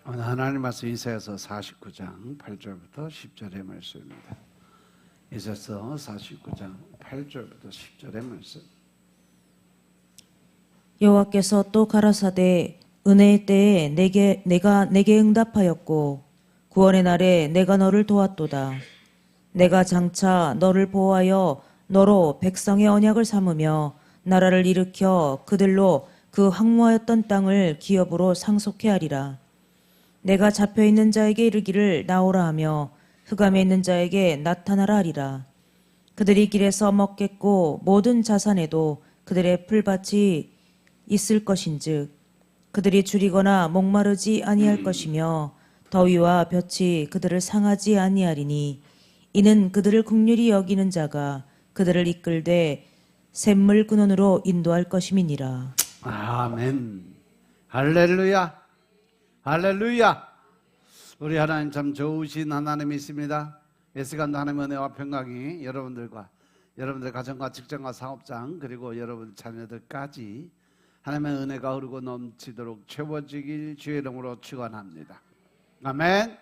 오늘 하나님 말씀 이사야서 49장 8절부터 10절의 말씀입니다. 이사야서 49장 8절부터 10절의 말씀. 여호와께서 또 가라사대 은혜의 때에 내가 내게 응답하였고 구원의 날에 내가 너를 도왔도다. 내가 장차 너를 보호하여 너로 백성의 언약을 삼으며 나라를 일으켜 그들로 그 황무하였던 땅을 기업으로 상속해 하리라. 내가 잡혀있는 자에게 이르기를 나오라 하며 흑암에 있는 자에게 나타나라 하리라. 그들이 길에서 먹겠고 모든 자산에도 그들의 풀밭이 있을 것인즉 그들이 줄이거나 목마르지 아니할 것이며 더위와 볕이 그들을 상하지 아니하리니 이는 그들을 긍휼히 여기는 자가 그들을 이끌되 샘물 근원으로 인도할 것임이니라. 아멘. 할렐루야. 할렐루야. 우리 하나님 참 좋으신 하나님이 있습니다. 이 시간도 하나님의 은혜와 평강이 여러분들과 여러분들 가정과 직장과 사업장 그리고 여러분 자녀들까지 하나님의 은혜가 흐르고 넘치도록 채워지길 주의 이름으로 축원합니다. 아멘.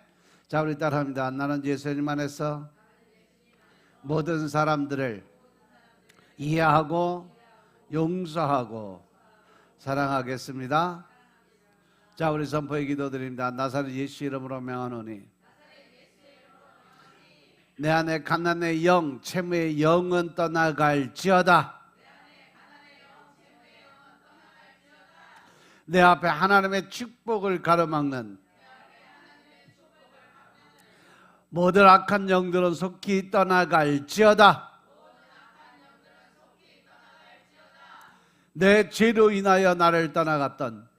자, 우리 따라합니다. 나는 예수님 안에서 모든 사람들을 이해하고 용서하고 사랑하겠습니다. 자, 우리 선포의 기도드립니다. 나사렛 예수 이름으로 명하노니 내 안에 가난의 영, 채무의 영은 떠나갈지어다. 내 앞에 하나님의 축복을 가로막는 모든 악한 영들은 속히 떠나갈지어다. 내 죄로 인하여 나를 떠나갔던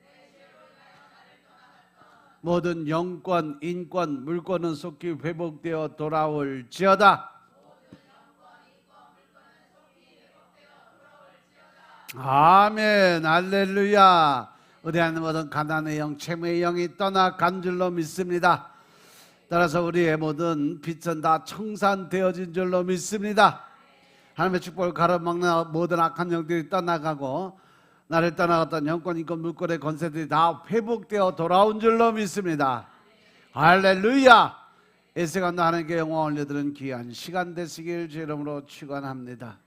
모든 영권, 인권, 물권은 속히 회복되어 돌아올지어다. 아멘. 할렐루야. 우리 안에 모든 가난의 영, 채무의 영이 떠나간 줄로 믿습니다. 따라서 우리의 모든 빚은 다 청산되어진 줄로 믿습니다. 하나님의 축복을 가로막는 모든 악한 영들이 떠나가고 나를 떠나갔던 영권, 인권, 물권의 권세들이 다 회복되어 돌아온 줄로 믿습니다. 할렐루야. 이 시간도 하나님께 영광 올려드리는 귀한 시간 되시길 주 이름으로 축원합니다.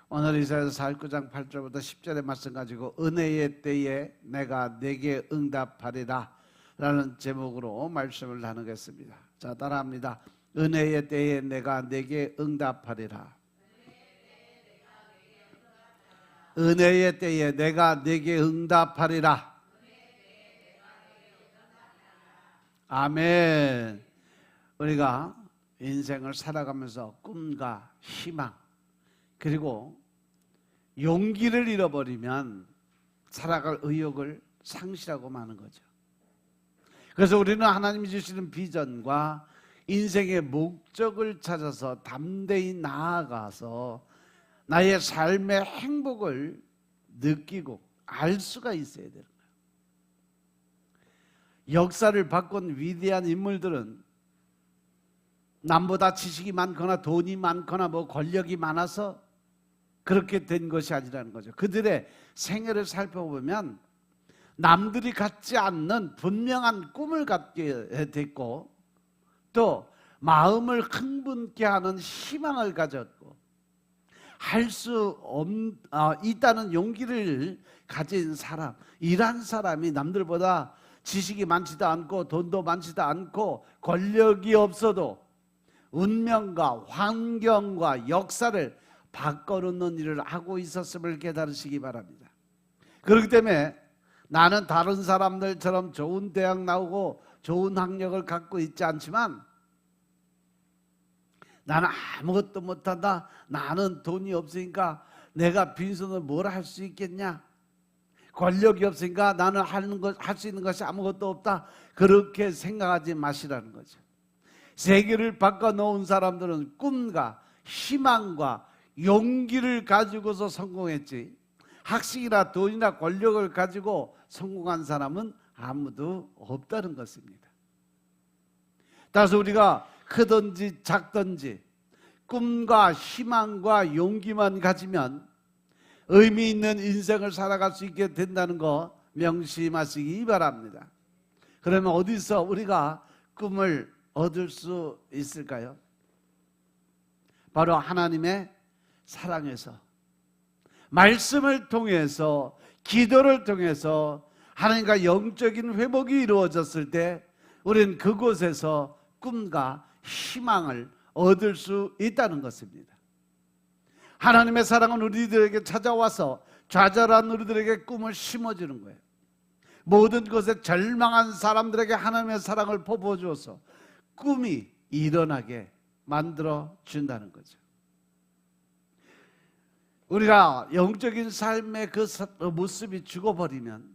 오늘 이사야서 49장 8절부터 10절의 말씀 가지고 은혜의 때에 내가 내게 응답하리라 라는 제목으로 말씀을 나누겠습니다. 자, 따라합니다. 은혜의 때에 내가 내게 응답하리라. 은혜의 때에 내가 내게 응답하리라. 아멘. 우리가 인생을 살아가면서 꿈과 희망 그리고 용기를 잃어버리면 살아갈 의욕을 상실하고 마는 거죠. 그래서 우리는 하나님이 주시는 비전과 인생의 목적을 찾아서 담대히 나아가서 나의 삶의 행복을 느끼고 알 수가 있어야 되는 거예요. 역사를 바꾼 위대한 인물들은 남보다 지식이 많거나 돈이 많거나 뭐 권력이 많아서 그렇게 된 것이 아니라는 거죠. 그들의 생애를 살펴보면 남들이 갖지 않는 분명한 꿈을 갖게 됐고 또 마음을 흥분케 하는 희망을 가졌고 할 수 있다는 용기를 가진 사람, 이란 사람이 남들보다 지식이 많지도 않고 돈도 많지도 않고 권력이 없어도 운명과 환경과 역사를 바꿔놓는 일을 하고 있었음을 깨달으시기 바랍니다. 그렇기 때문에 나는 다른 사람들처럼 좋은 대학 나오고 좋은 학력을 갖고 있지 않지만 나는 아무것도 못한다. 나는 돈이 없으니까 내가 빈손으로 뭘 할 수 있겠냐? 권력이 없으니까 나는 할 수 있는 것이 아무것도 없다. 그렇게 생각하지 마시라는 거죠. 세계를 바꿔놓은 사람들은 꿈과 희망과 용기를 가지고서 성공했지 학식이나 돈이나 권력을 가지고 성공한 사람은 아무도 없다는 것입니다. 따라서 우리가 크든지 작든지 꿈과 희망과 용기만 가지면 의미 있는 인생을 살아갈 수 있게 된다는 거 명심하시기 바랍니다. 그러면 어디서 우리가 꿈을 얻을 수 있을까요? 바로 하나님의 사랑에서, 말씀을 통해서, 기도를 통해서 하나님과 영적인 회복이 이루어졌을 때 우리는 그곳에서 꿈과 희망을 얻을 수 있다는 것입니다. 하나님의 사랑은 우리들에게 찾아와서 좌절한 우리들에게 꿈을 심어주는 거예요. 모든 것에 절망한 사람들에게 하나님의 사랑을 퍼부어주어서 꿈이 일어나게 만들어 준다는 거죠. 우리가 영적인 삶의 그 모습이 죽어버리면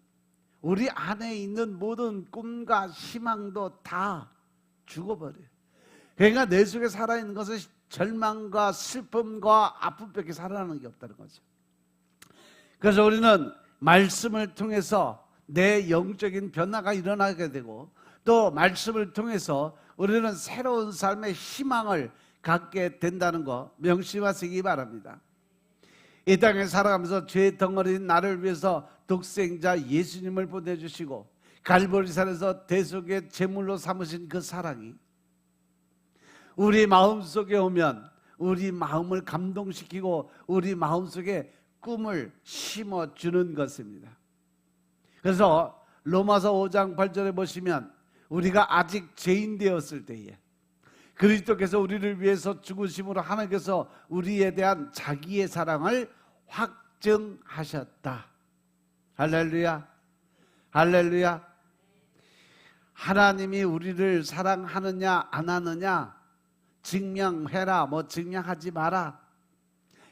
우리 안에 있는 모든 꿈과 희망도 다 죽어버려요. 그러니까 내 속에 살아있는 것은 절망과 슬픔과 아픔밖에 살아나는 게 없다는 거죠. 그래서 우리는 말씀을 통해서 내 영적인 변화가 일어나게 되고, 또 말씀을 통해서 우리는 새로운 삶의 희망을 갖게 된다는 거 명심하시기 바랍니다. 이 땅에 살아가면서 죄 덩어리인 나를 위해서 독생자 예수님을 보내주시고 갈보리산에서 대속의 제물로 삼으신 그 사랑이 우리 마음속에 오면 우리 마음을 감동시키고 우리 마음속에 꿈을 심어주는 것입니다. 그래서 로마서 5장 8절에 보시면 우리가 아직 죄인 되었을 때에 그리스도께서 우리를 위해서 죽으심으로 하나님께서 우리에 대한 자기의 사랑을 확증하셨다. 할렐루야, 할렐루야. 하나님이 우리를 사랑하느냐 안 하느냐 증명해라, 증명하지 마라,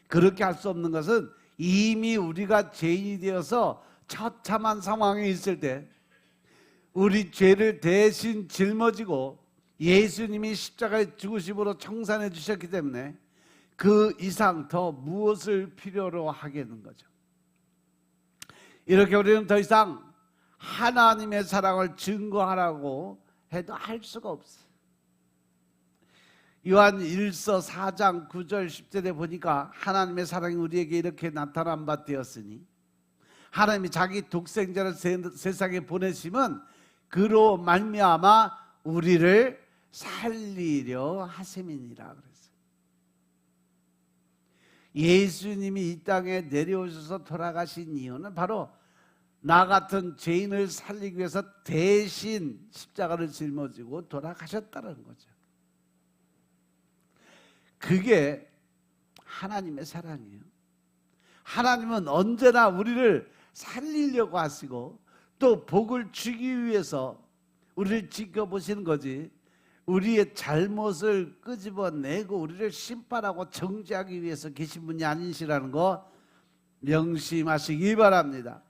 그렇게 할 수 없는 것은 이미 우리가 죄인이 되어서 처참한 상황에 있을 때 우리 죄를 대신 짊어지고 예수님이 십자가에 죽으심으로 청산해 주셨기 때문에 그 이상 더 무엇을 필요로 하겠는 거죠. 이렇게 우리는 더 이상 하나님의 사랑을 증거하라고 해도 할 수가 없어요. 요한 1서 4장 9절 10절에 보니까 하나님의 사랑이 우리에게 이렇게 나타난 바 되었으니 하나님이 자기 독생자를 세상에 보내시면 그로 말미암아 우리를 살리려 하심이니라 그랬어요. 예수님이 이 땅에 내려오셔서 돌아가신 이유는 바로 나 같은 죄인을 살리기 위해서 대신 십자가를 짊어지고 돌아가셨다는 거죠. 그게 하나님의 사랑이에요. 하나님은 언제나 우리를 살리려고 하시고 또 복을 주기 위해서 우리를 지켜보시는 거지, 우리의 잘못을 끄집어내고 우리를 심판하고 정죄하기 위해서 계신 분이 아니시라는 거 명심하시기 바랍니다.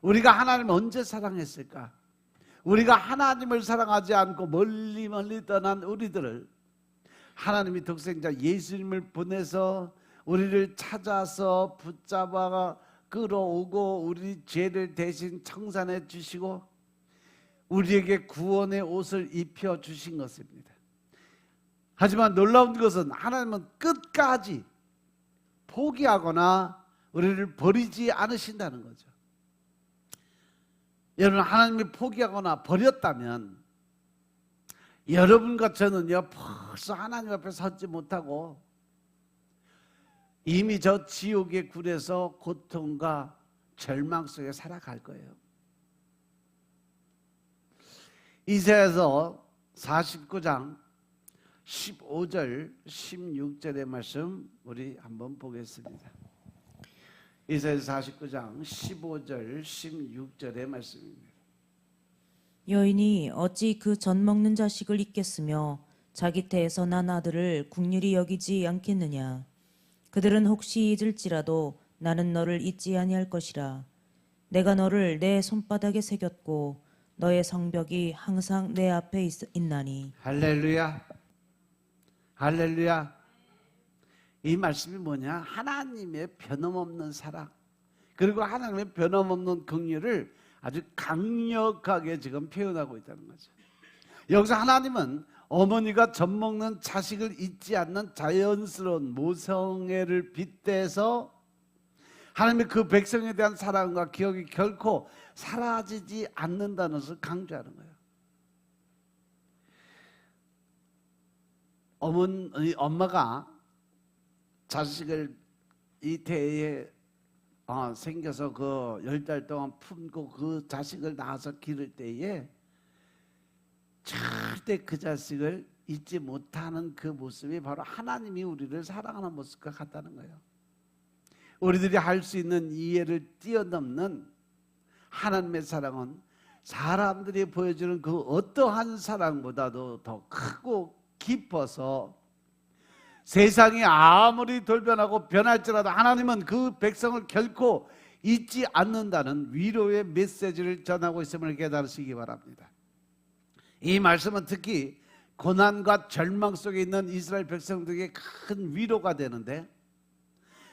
우리가 하나님을 언제 사랑했을까? 우리가 하나님을 사랑하지 않고 멀리 떠난 우리들을 하나님이 독생자 예수님을 보내서 우리를 찾아서 붙잡아 끌어오고 우리 죄를 대신 청산해 주시고 우리에게 구원의 옷을 입혀 주신 것입니다. 하지만 놀라운 것은 하나님은 끝까지 포기하거나 우리를 버리지 않으신다는 거죠. 여러분, 하나님이 포기하거나 버렸다면 여러분과 저는요 벌써 하나님 앞에 서지 못하고 이미 저 지옥의 굴에서 고통과 절망 속에 살아갈 거예요. 이사야서 49장 15절 16절의 말씀 우리 한번 보겠습니다. 이사야서 49장 15절 16절의 말씀입니다. 여인이 어찌 그 젖 먹는 자식을 잊겠으며 자기 태에서 난 아들을 국률이 여기지 않겠느냐. 그들은 혹시 잊을지라도 나는 너를 잊지 아니할 것이라. 내가 너를 내 손바닥에 새겼고 너의 성벽이 항상 내 앞에 있나니. 할렐루야, 할렐루야. 이 말씀이 뭐냐? 하나님의 변함없는 사랑, 그리고 하나님의 변함없는 긍휼을 아주 강력하게 지금 표현하고 있다는 거죠. 여기서 하나님은 어머니가 젖 먹는 자식을 잊지 않는 자연스러운 모성애를 빗대서 하나님의 그 백성에 대한 사랑과 기억이 결코 사라지지 않는다는 것을 강조하는 거예요. 엄마가 자식을 이 태에 생겨서 그 10달 동안 품고 그 자식을 낳아서 기를 때에 절대 그 자식을 잊지 못하는 그 모습이 바로 하나님이 우리를 사랑하는 모습과 같다는 거예요. 우리들이 할 수 있는 이해를 뛰어넘는 하나님의 사랑은 사람들이 보여주는 그 어떠한 사랑보다도 더 크고 깊어서 세상이 아무리 돌변하고 변할지라도 하나님은 그 백성을 결코 잊지 않는다는 위로의 메시지를 전하고 있음을 깨달으시기 바랍니다. 이 말씀은 특히 고난과 절망 속에 있는 이스라엘 백성들에게 큰 위로가 되는데,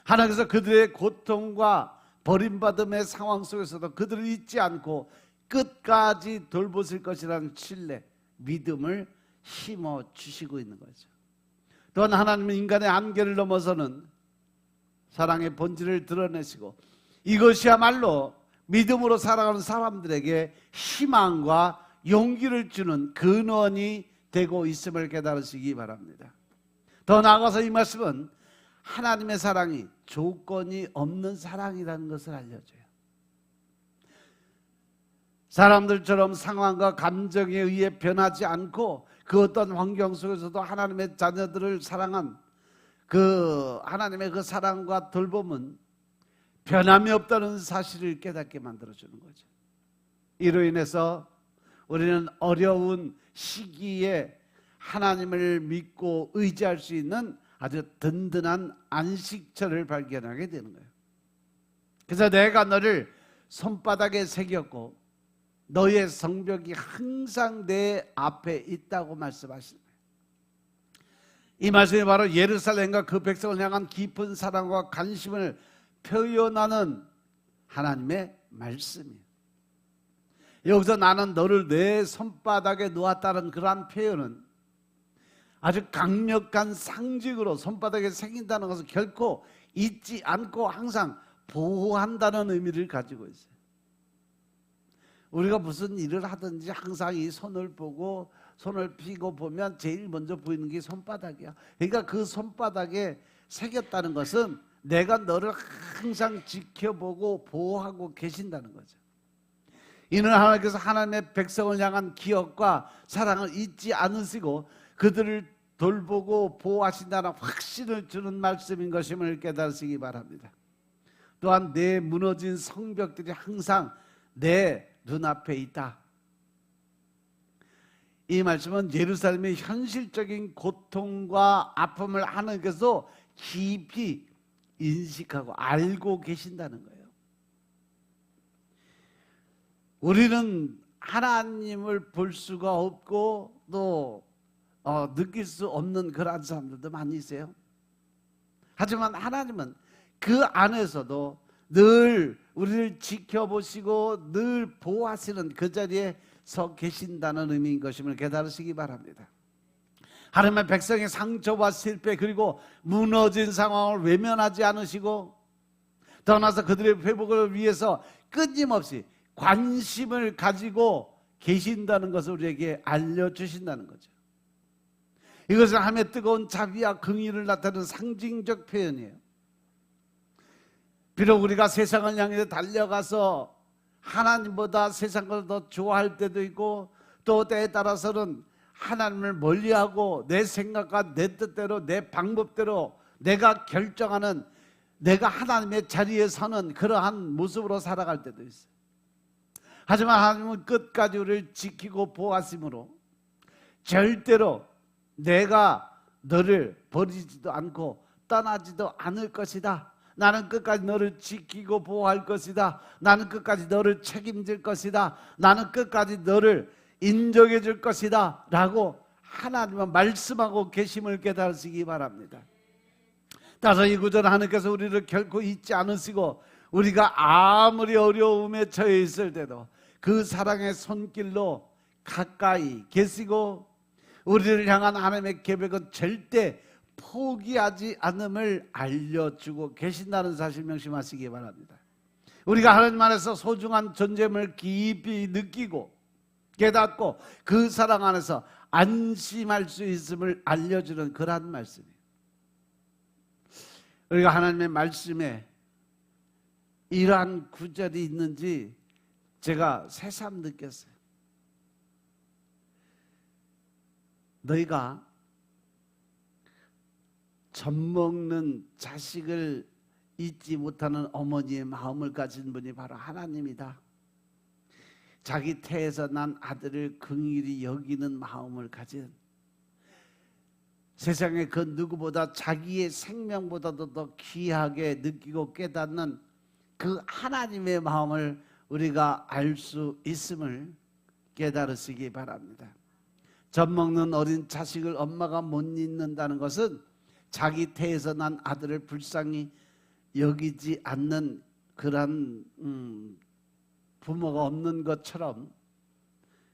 하나님께서 그들의 고통과 버림받음의 상황 속에서도 그들을 잊지 않고 끝까지 돌보실 것이라는 신뢰, 믿음을 심어 주시고 있는 거죠. 또한 하나님은 인간의 한계를 넘어서는 사랑의 본질을 드러내시고 이것이야말로 믿음으로 살아가는 사람들에게 희망과 용기를 주는 근원이 되고 있음을 깨달으시기 바랍니다. 더 나아가서 이 말씀은 하나님의 사랑이 조건이 없는 사랑이라는 것을 알려줘요. 사람들처럼 상황과 감정에 의해 변하지 않고 그 어떤 환경 속에서도 하나님의 자녀들을 사랑한 그 하나님의 그 사랑과 돌봄은 변함이 없다는 사실을 깨닫게 만들어주는 거죠. 이로 인해서 우리는 어려운 시기에 하나님을 믿고 의지할 수 있는 아주 든든한 안식처를 발견하게 되는 거예요. 그래서 내가 너를 손바닥에 새겼고 너의 성벽이 항상 내 앞에 있다고 말씀하시는 거예요. 이 말씀이 바로 예루살렘과 그 백성을 향한 깊은 사랑과 관심을 표현하는 하나님의 말씀이에요. 여기서 나는 너를 내 손바닥에 놓았다는 그러한 표현은 아주 강력한 상징으로 손바닥에 새긴다는 것은 결코 잊지 않고 항상 보호한다는 의미를 가지고 있어요. 우리가 무슨 일을 하든지 항상 이 손을 보고 손을 펴고 보면 제일 먼저 보이는 게 손바닥이야. 그러니까 그 손바닥에 새겼다는 것은 내가 너를 항상 지켜보고 보호하고 계신다는 거죠. 이는 하나님께서 하나님의 백성을 향한 기억과 사랑을 잊지 않으시고 그들을 돌보고 보호하신다는 확신을 주는 말씀인 것임을 깨달으시기 바랍니다. 또한 내 무너진 성벽들이 항상 내 눈앞에 있다. 이 말씀은 예루살렘의 현실적인 고통과 아픔을 하나님께서 깊이 인식하고 알고 계신다는 거예요. 우리는 하나님을 볼 수가 없고 또 느낄 수 없는 그러한 사람들도 많이 있어요. 하지만 하나님은 그 안에서도 늘 우리를 지켜보시고 늘 보호하시는 그 자리에 서 계신다는 의미인 것임을 깨달으시기 바랍니다. 하나님의 백성의 상처와 실패 그리고 무너진 상황을 외면하지 않으시고 더 나아가서 그들의 회복을 위해서 끊임없이 관심을 가지고 계신다는 것을 우리에게 알려주신다는 거죠. 이것은 하나님의 뜨거운 자비와 긍휼을 나타내는 상징적 표현이에요. 비록 우리가 세상을 향해 달려가서 하나님보다 세상을 더 좋아할 때도 있고 또 때에 따라서는 하나님을 멀리하고 내 생각과 내 뜻대로 내 방법대로 내가 결정하는 내가 하나님의 자리에 서는 그러한 모습으로 살아갈 때도 있어요. 하지만 하나님은 끝까지 우리를 지키고 보호하심으로 절대로 내가 너를 버리지도 않고 떠나지도 않을 것이다. 나는 끝까지 너를 지키고 보호할 것이다. 나는 끝까지 너를 책임질 것이다. 나는 끝까지 너를 인정해 줄 것이다 라고 하나님은 말씀하고 계심을 깨달으시기 바랍니다. 따라서 이 구절은 하나님께서 우리를 결코 잊지 않으시고 우리가 아무리 어려움에 처해 있을 때도 그 사랑의 손길로 가까이 계시고 우리를 향한 하나님의 계획은 절대 포기하지 않음을 알려주고 계신다는 사실 명심하시기 바랍니다. 우리가 하나님 안에서 소중한 존재임을 깊이 느끼고 깨닫고 그 사랑 안에서 안심할 수 있음을 알려주는 그러한 말씀이에요. 우리가 하나님의 말씀에 이러한 구절이 있는지 제가 새삼 느꼈어요. 너희가 젖먹는 자식을 잊지 못하는 어머니의 마음을 가진 분이 바로 하나님이다. 자기 태에서 난 아들을 긍휼히 여기는 마음을 가진, 세상에 그 누구보다 자기의 생명보다도 더 귀하게 느끼고 깨닫는 그 하나님의 마음을 우리가 알 수 있음을 깨달으시기 바랍니다. 젖먹는 어린 자식을 엄마가 못 잊는다는 것은 자기 태에서 난 아들을 불쌍히 여기지 않는 그런 부모가 없는 것처럼,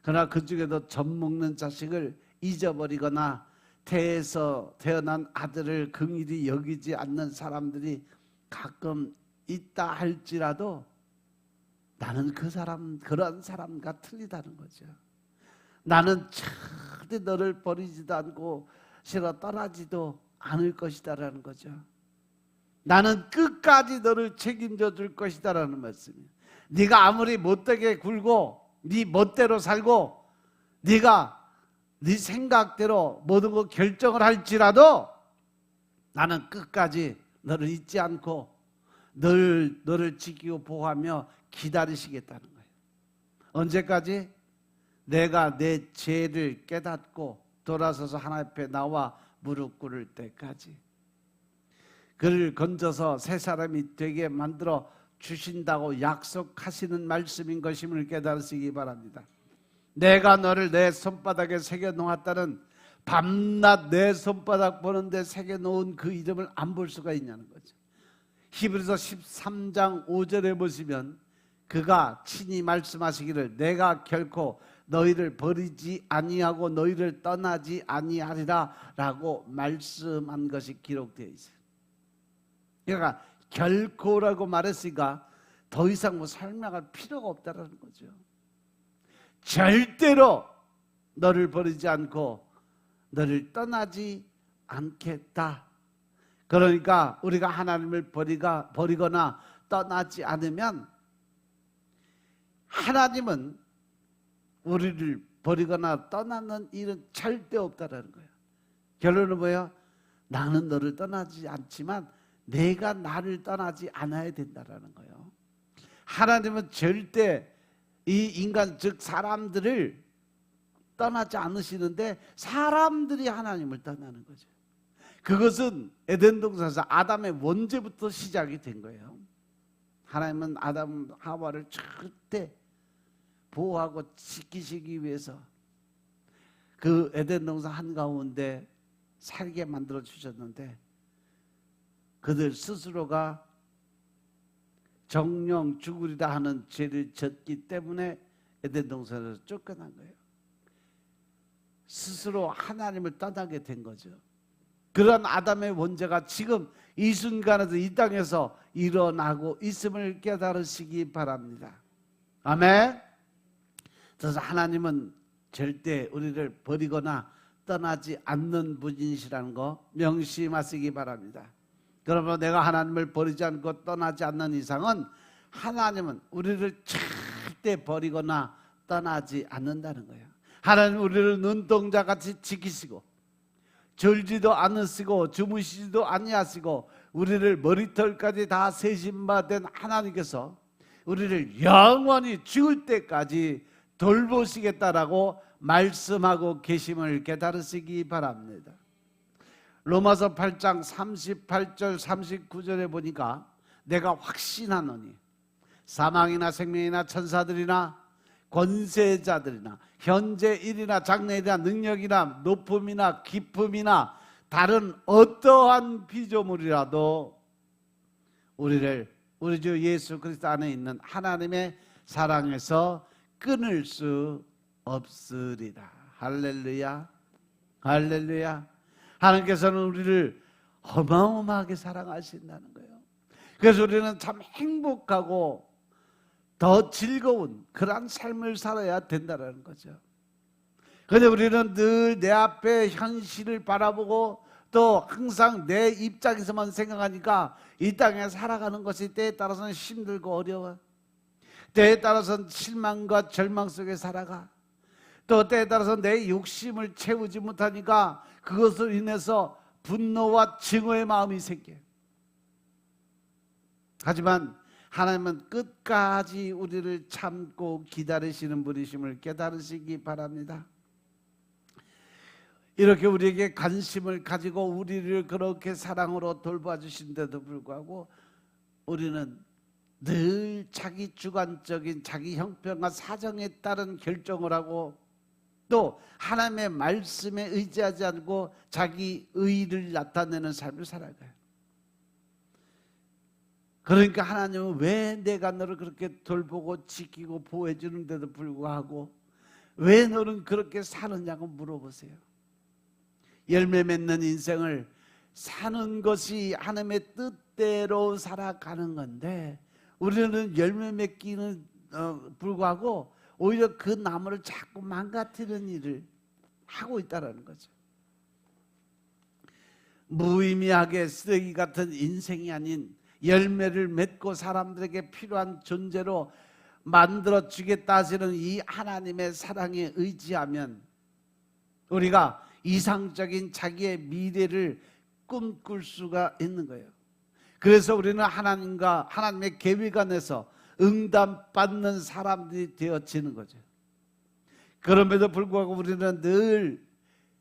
그러나 그 중에도 젖먹는 자식을 잊어버리거나 태에서 태어난 아들을 긍휼히 여기지 않는 사람들이 가끔 있다 할지라도 나는 그런 사람과 틀리다는 거죠. 나는 절대 너를 버리지도 않고 싫어 떠나지도 않을 것이다라는 거죠. 나는 끝까지 너를 책임져 줄 것이다라는 말씀이에요. 네가 아무리 못되게 굴고 네 멋대로 살고 네가 네 생각대로 모든 거 결정을 할지라도 나는 끝까지 너를 잊지 않고 너를 지키고 보호하며 기다리시겠다는 거예요. 언제까지? 내가 내 죄를 깨닫고 돌아서서 하나님 앞에 나와 무릎 꿇을 때까지. 그를 건져서 새 사람이 되게 만들어 주신다고 약속하시는 말씀인 것임을 깨달으시기 바랍니다. 내가 너를 내 손바닥에 새겨 놓았다는, 밤낮 내 손바닥 보는데 새겨 놓은 그 이름을 안 볼 수가 있냐는 거죠. 히브리서 13장 5절에 보시면 그가 친히 말씀하시기를 내가 결코 너희를 버리지 아니하고 너희를 떠나지 아니하리라 라고 말씀한 것이 기록되어 있어요. 그러니까 결코라고 말했으니까 더 이상 뭐 설명할 필요가 없다는 거죠. 절대로 너를 버리지 않고 너를 떠나지 않겠다. 그러니까 우리가 하나님을 버리거나 떠나지 않으면 하나님은 우리를 버리거나 떠나는 일은 절대 없다는 거예요. 결론은 뭐예요? 나는 너를 떠나지 않지만 내가 나를 떠나지 않아야 된다는 거예요. 하나님은 절대 이 인간 즉 사람들을 떠나지 않으시는데 사람들이 하나님을 떠나는 거죠. 그것은 에덴 동산에서 아담의 원죄부터 시작이 된 거예요. 하나님은 아담 하와를 절대 보호하고 지키시기 위해서 그 에덴 동산 한가운데 살게 만들어 주셨는데 그들 스스로가 정령 죽으리라 하는 죄를 졌기 때문에 에덴 동산에서 쫓겨난 거예요. 스스로 하나님을 떠나게 된 거죠. 그런 아담의 원죄가 지금 이 순간에도 이 땅에서 일어나고 있음을 깨달으시기 바랍니다. 아멘. 그래서 하나님은 절대 우리를 버리거나 떠나지 않는 분이시라는 거 명심하시기 바랍니다. 그러면 내가 하나님을 버리지 않고 떠나지 않는 이상은 하나님은 우리를 절대 버리거나 떠나지 않는다는 거예요. 하나님은 우리를 눈동자같이 지키시고 졸지도 않으시고 주무시지도 아니하시고 우리를 머리털까지 다 세신 바 된 하나님께서 우리를 영원히 죽을 때까지 돌보시겠다라고 말씀하고 계심을 깨달으시기 바랍니다. 로마서 8장 38절 39절에 보니까 내가 확신하노니 사망이나 생명이나 천사들이나 권세자들이나 현재 일이나 장래이나 능력이나 높음이나 깊음이나 다른 어떠한 피조물이라도 우리를 우리 주 예수 그리스도 안에 있는 하나님의 사랑에서 끊을 수 없으리라. 할렐루야, 할렐루야. 하나님께서는 우리를 어마어마하게 사랑하신다는 거예요. 그래서 우리는 참 행복하고 더 즐거운 그러한 삶을 살아야 된다는 거죠. 그런데 우리는 늘 내 앞에 현실을 바라보고 또 항상 내 입장에서만 생각하니까 이 땅에 살아가는 것이 때에 따라서는 힘들고 어려워. 때에 따라서는 실망과 절망 속에 살아가. 또 때에 따라서 내 욕심을 채우지 못하니까 그것으로 인해서 분노와 증오의 마음이 생겨. 하지만 하나님은 끝까지 우리를 참고 기다리시는 분이심을 깨달으시기 바랍니다. 이렇게 우리에게 관심을 가지고 우리를 그렇게 사랑으로 돌봐주신데도 불구하고 우리는 늘 자기 주관적인 자기 형편과 사정에 따른 결정을 하고 또 하나님의 말씀에 의지하지 않고 자기 의를 나타내는 삶을 살아가요. 그러니까 하나님은 왜 내가 너를 그렇게 돌보고 지키고 보호해 주는데도 불구하고 왜 너는 그렇게 사느냐고 물어보세요. 열매 맺는 인생을 사는 것이 하나님의 뜻대로 살아가는 건데 우리는 열매 맺기는 불구하고 오히려 그 나무를 자꾸 망가뜨리는 일을 하고 있다는 거죠. 무의미하게 쓰레기 같은 인생이 아닌 열매를 맺고 사람들에게 필요한 존재로 만들어 주겠다 하시는 이 하나님의 사랑에 의지하면 우리가 이상적인 자기의 미래를 꿈꿀 수가 있는 거예요. 그래서 우리는 하나님과 하나님의 계획 안에서 응답받는 사람들이 되어지는 거죠. 그럼에도 불구하고 우리는 늘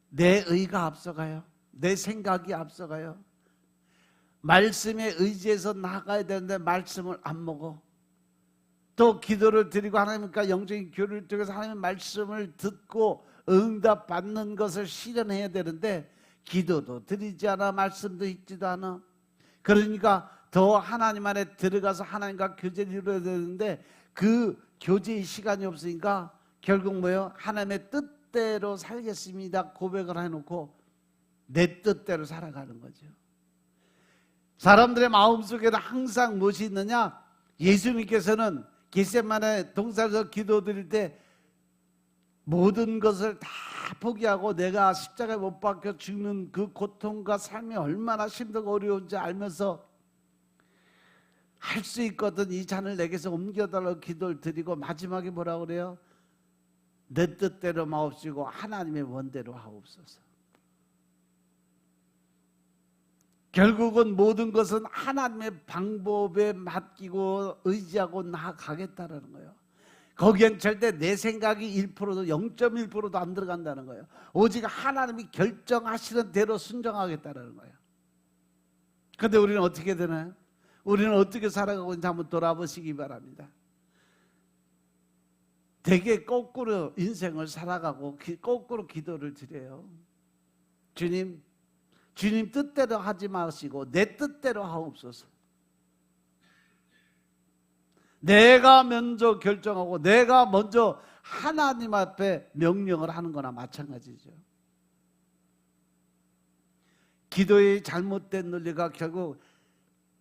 내 의가 앞서가요. 내 생각이 앞서가요. 말씀에 의지해서 나가야 되는데 말씀을 안 먹어. 또 기도를 드리고 하나님과 영적인 교류를 통해서 하나님의 말씀을 듣고 응답받는 것을 실현해야 되는데 기도도 드리지 않아, 말씀도 읽지도 않아. 그러니까 더 하나님 안에 들어가서 하나님과 교제를 이루어야 되는데 그 교제의 시간이 없으니까 결국 뭐예요? 하나님의 뜻대로 살겠습니다 고백을 해놓고 내 뜻대로 살아가는 거죠. 사람들의 마음속에는 항상 무엇이 있느냐? 예수님께서는 겟세마네 동산에서 기도드릴 때 모든 것을 다 포기하고 내가 십자가에 못 박혀 죽는 그 고통과 삶이 얼마나 힘들고 어려운지 알면서 할 수 있거든 이 잔을 내게서 옮겨달라고 기도를 드리고 마지막에 뭐라고 그래요? 내 뜻대로 마옵시고 하나님의 원대로 하옵소서. 결국은 모든 것은 하나님의 방법에 맡기고 의지하고 나아가겠다는 거예요. 거기엔 절대 내 생각이 1%도 0.1%도 안 들어간다는 거예요. 오직 하나님이 결정하시는 대로 순종하겠다는 거예요. 그런데 우리는 어떻게 되나요? 우리는 어떻게 살아가고 있는지 한번 돌아보시기 바랍니다. 되게 거꾸로 인생을 살아가고 거꾸로 기도를 드려요. 주님 뜻대로 하지 마시고 내 뜻대로 하옵소서. 내가 먼저 결정하고 내가 먼저 하나님 앞에 명령을 하는 거나 마찬가지죠. 기도의 잘못된 논리가 결국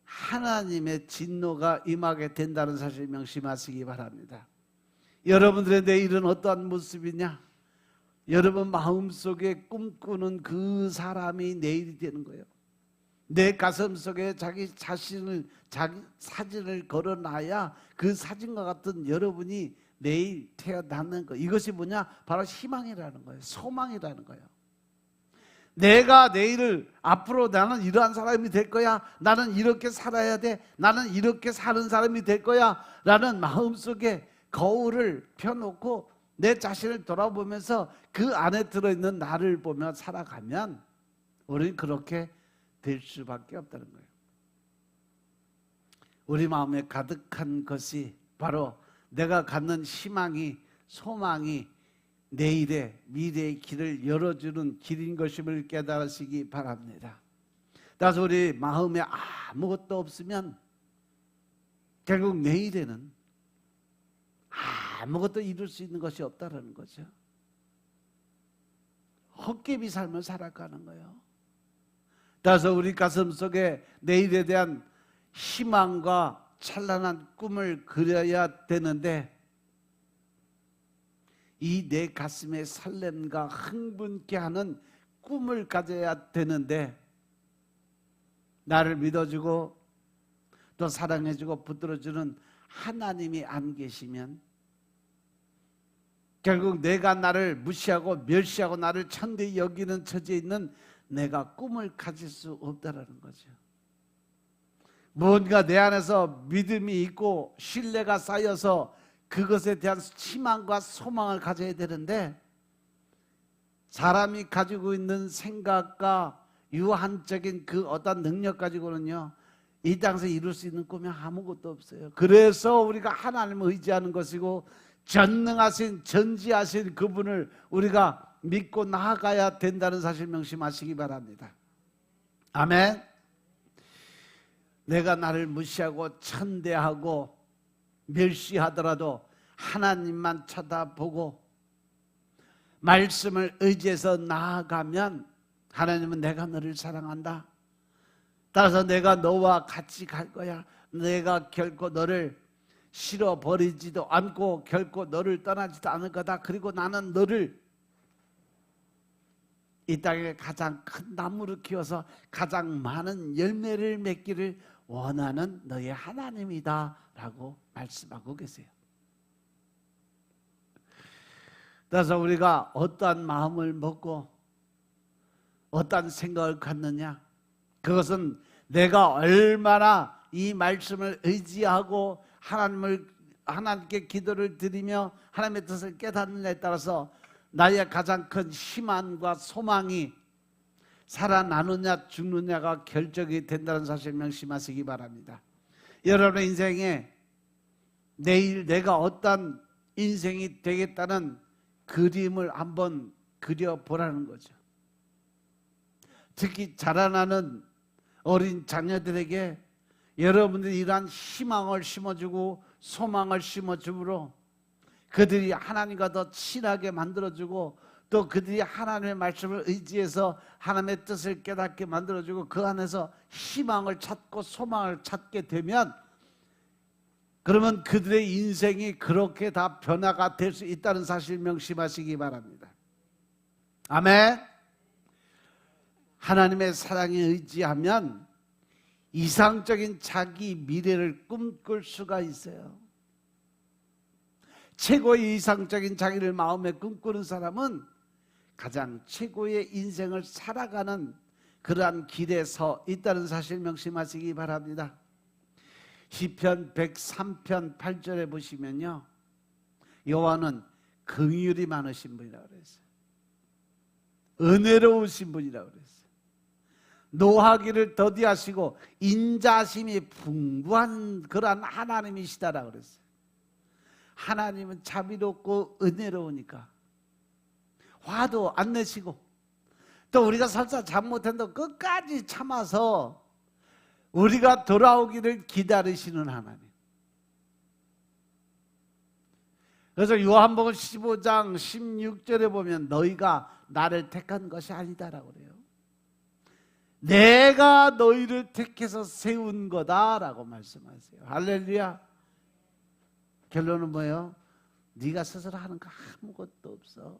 하나님의 진노가 임하게 된다는 사실 명심하시기 바랍니다. 여러분들의 내일은 어떠한 모습이냐? 여러분 마음속에 꿈꾸는 그 사람이 내일이 되는 거예요. 내 가슴속에 자기 사진을 걸어놔야 그 사진과 같은 여러분이 내일 태어나는 거. 이것이 뭐냐? 바로 희망이라는 거예요. 소망이라는 거예요. 내가 내일을 앞으로 나는 이러한 사람이 될 거야. 나는 이렇게 살아야 돼. 나는 이렇게 사는 사람이 될 거야. 라는 마음속에 거울을 펴놓고 내 자신을 돌아보면서 그 안에 들어있는 나를 보며 살아가면 우리는 그렇게 될 수밖에 없다는 거예요. 우리 마음에 가득한 것이 바로 내가 갖는 희망이, 소망이 내일의 미래의 길을 열어주는 길인 것임을 깨달으시기 바랍니다. 따라서 우리 마음에 아무것도 없으면 결국 내일에는 아무것도 이룰 수 있는 것이 없다는 거죠. 헛개비 삶을 살아가는 거예요. 따라서 우리 가슴 속에 내일에 대한 희망과 찬란한 꿈을 그려야 되는데 이 내 가슴에 설렘과 흥분케 하는 꿈을 가져야 되는데 나를 믿어주고 또 사랑해주고 붙들어주는 하나님이 안 계시면 결국 내가 나를 무시하고 멸시하고 나를 천대히 여기는 처지에 있는 내가 꿈을 가질 수 없다라는 거죠. 뭔가 내 안에서 믿음이 있고 신뢰가 쌓여서 그것에 대한 희망과 소망을 가져야 되는데 사람이 가지고 있는 생각과 유한적인 그 어떤 능력 가지고는요 이 땅에서 이룰 수 있는 꿈이 아무것도 없어요. 그래서 우리가 하나님을 의지하는 것이고 전능하신 전지하신 그분을 우리가 믿고 나아가야 된다는 사실 명심하시기 바랍니다. 아멘. 내가 나를 무시하고 천대하고 멸시하더라도 하나님만 쳐다보고 말씀을 의지해서 나아가면 하나님은 내가 너를 사랑한다. 따라서 내가 너와 같이 갈 거야. 내가 결코 너를 싫어버리지도 않고 결코 너를 떠나지도 않을 거다. 그리고 나는 너를 이 땅에 가장 큰 나무로 키워서 가장 많은 열매를 맺기를 원하는 너의 하나님이다 라고 말씀하고 계세요. 그래서 우리가 어떠한 마음을 먹고 어떠한 생각을 갖느냐, 그것은 내가 얼마나 이 말씀을 의지하고 하나님께 기도를 드리며 하나님의 뜻을 깨닫느냐에 따라서 나의 가장 큰 희망과 소망이 살아나느냐 죽느냐가 결정이 된다는 사실 명심하시기 바랍니다. 여러분의 인생에 내일 내가 어떤 인생이 되겠다는 그림을 한번 그려보라는 거죠. 특히 자라나는 어린 자녀들에게 여러분들이 이러한 희망을 심어주고 소망을 심어주므로 그들이 하나님과 더 친하게 만들어주고 또 그들이 하나님의 말씀을 의지해서 하나님의 뜻을 깨닫게 만들어주고 그 안에서 희망을 찾고 소망을 찾게 되면 그러면 그들의 인생이 그렇게 다 변화가 될 수 있다는 사실 명심하시기 바랍니다. 아멘. 하나님의 사랑에 의지하면 이상적인 자기 미래를 꿈꿀 수가 있어요. 최고의 이상적인 자기를 마음에 꿈꾸는 사람은 가장 최고의 인생을 살아가는 그러한 길에 서 있다는 사실 명심하시기 바랍니다. 시편 103편 8절에 보시면요, 여호와는 긍휼이 많으신 분이라고 그랬어요. 은혜로우신 분이라고 그랬어요. 노하기를 더디하시고 인자심이 풍부한 그러한 하나님이시다라고 그랬어요. 하나님은 자비롭고 은혜로우니까 화도 안 내시고 또 우리가 설사 잘못했는데 끝까지 참아서 우리가 돌아오기를 기다리시는 하나님. 그래서 요한복음 15장 16절에 보면 너희가 나를 택한 것이 아니다라고 그래요. 내가 너희를 택해서 세운 거다라고 말씀하세요. 할렐루야. 결론은 뭐예요? 네가 스스로 하는 거 아무것도 없어.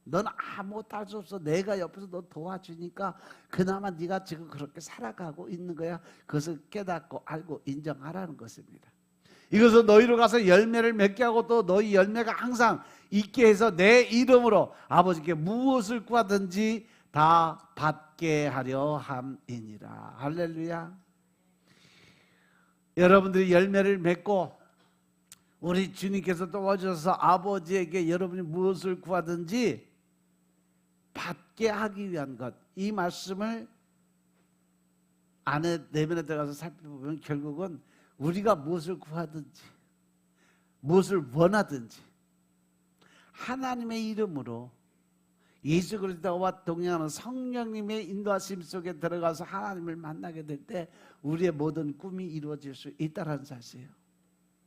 넌 아무것도 할 수 없어. 내가 옆에서 너 도와주니까 그나마 네가 지금 그렇게 살아가고 있는 거야. 그것을 깨닫고 알고 인정하라는 것입니다. 이것은 너희로 가서 열매를 맺게 하고 또 너희 열매가 항상 있게 해서 내 이름으로 아버지께 무엇을 구하든지 다 받게 하려 함이니라. 할렐루야. 여러분들이 열매를 맺고 우리 주님께서 도와주셔서 아버지에게 여러분이 무엇을 구하든지 받게 하기 위한 것, 이 말씀을 안에 내면에 들어가서 살펴보면 결국은 우리가 무엇을 구하든지 무엇을 원하든지 하나님의 이름으로 예수 그리스도와 동행하는 성령님의 인도하심 속에 들어가서 하나님을 만나게 될 때 우리의 모든 꿈이 이루어질 수 있다는 사실이에요.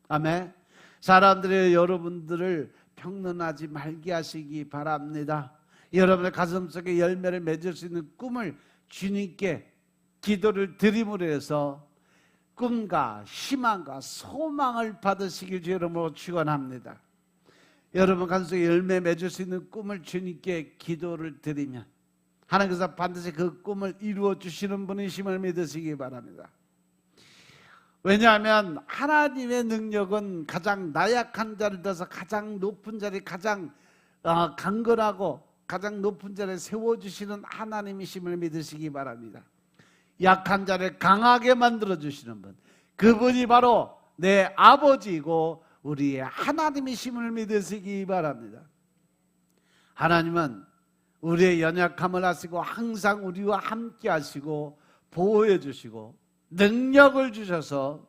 아멘. 사람들이 여러분들을 평론하지 말게 하시기 바랍니다. 여러분의 가슴속에 열매를 맺을 수 있는 꿈을 주님께 기도를 드림으로 해서 꿈과 희망과 소망을 받으시길 주 이름으로 축원합니다. 여러분 가슴속에 열매 맺을 수 있는 꿈을 주님께 기도를 드리면 하나님께서 반드시 그 꿈을 이루어 주시는 분이심을 믿으시기 바랍니다. 왜냐하면 하나님의 능력은 가장 나약한 자를 들어서 가장 높은 자리, 가장 강건하고 가장 높은 자리에 세워주시는 하나님이심을 믿으시기 바랍니다. 약한 자를 강하게 만들어주시는 분, 그분이 바로 내 아버지이고 우리의 하나님이심을 믿으시기 바랍니다. 하나님은 우리의 연약함을 아시고 항상 우리와 함께 하시고 보호해 주시고 능력을 주셔서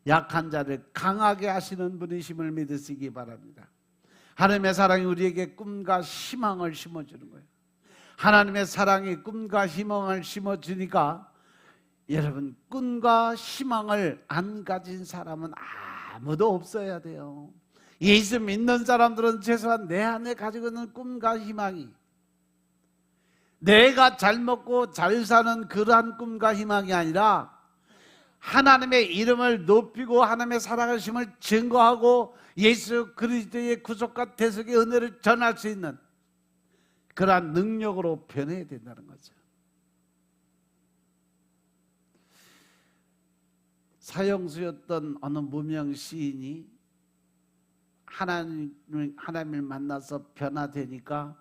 약한 자를 강하게 하시는 분이심을 믿으시기 바랍니다. 하나님의 사랑이 우리에게 꿈과 희망을 심어주는 거예요. 하나님의 사랑이 꿈과 희망을 심어주니까 여러분 꿈과 희망을 안 가진 사람은 아무도 없어야 돼요. 예수 믿는 사람들은 최소한 내 안에 가지고 있는 꿈과 희망이 내가 잘 먹고 잘 사는 그러한 꿈과 희망이 아니라 하나님의 이름을 높이고 하나님의 살아가심을 증거하고 예수 그리스도의 구속과 대속의 은혜를 전할 수 있는 그러한 능력으로 변해야 된다는 거죠. 사형수였던 어느 무명 시인이 하나님을 만나서 변화되니까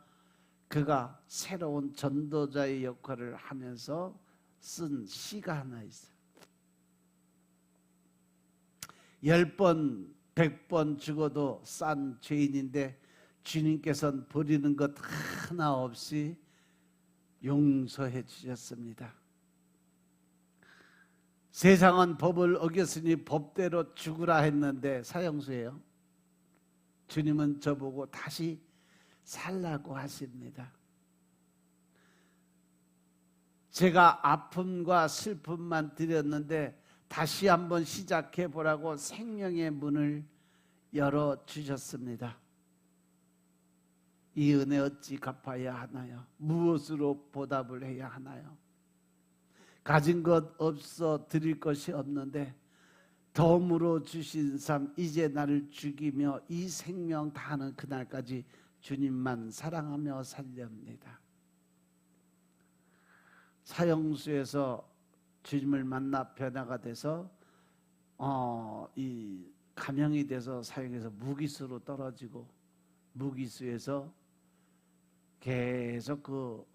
그가 새로운 전도자의 역할을 하면서 쓴 시가 하나 있어요. 10번, 100번 죽어도 싼 죄인인데 주님께서는 버리는 것 하나 없이 용서해 주셨습니다. 세상은 법을 어겼으니 법대로 죽으라 했는데 사형수예요. 주님은 저보고 다시 살라고 하십니다. 제가 아픔과 슬픔만 드렸는데 다시 한번 시작해 보라고 생명의 문을 열어주셨습니다. 이 은혜 어찌 갚아야 하나요? 무엇으로 보답을 해야 하나요? 가진 것 없어 드릴 것이 없는데 덤으로 주신 삶 이제 나를 죽이며 이 생명 다하는 그날까지 주님만 사랑하며 살렵니다. 사형수에서 주님을 만나 변화가 돼서 이 감형이 돼서 사형에서 무기수로 떨어지고 무기수에서 계속 그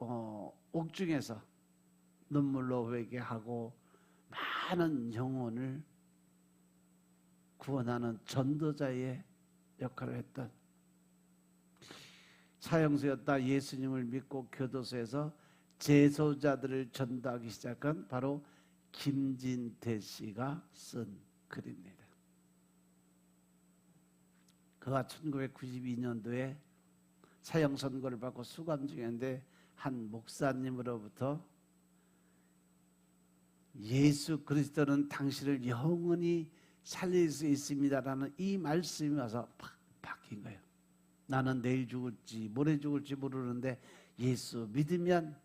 옥중에서 눈물로 회개하고 많은 영혼을 구원하는 전도자의 역할을 했던 사형수였다 예수님을 믿고 교도소에서 재소자들을 전도하기 시작한 바로 김진태 씨가 쓴 글입니다. 그가 1992년도에 사형 선고를 받고 수감 중이었는데 한 목사님으로부터 예수 그리스도는 당신을 영원히 살릴 수 있습니다라는 이 말씀이 와서 팍 박힌 거예요. 나는 내일 죽을지 모레 죽을지 모르는데 예수 믿으면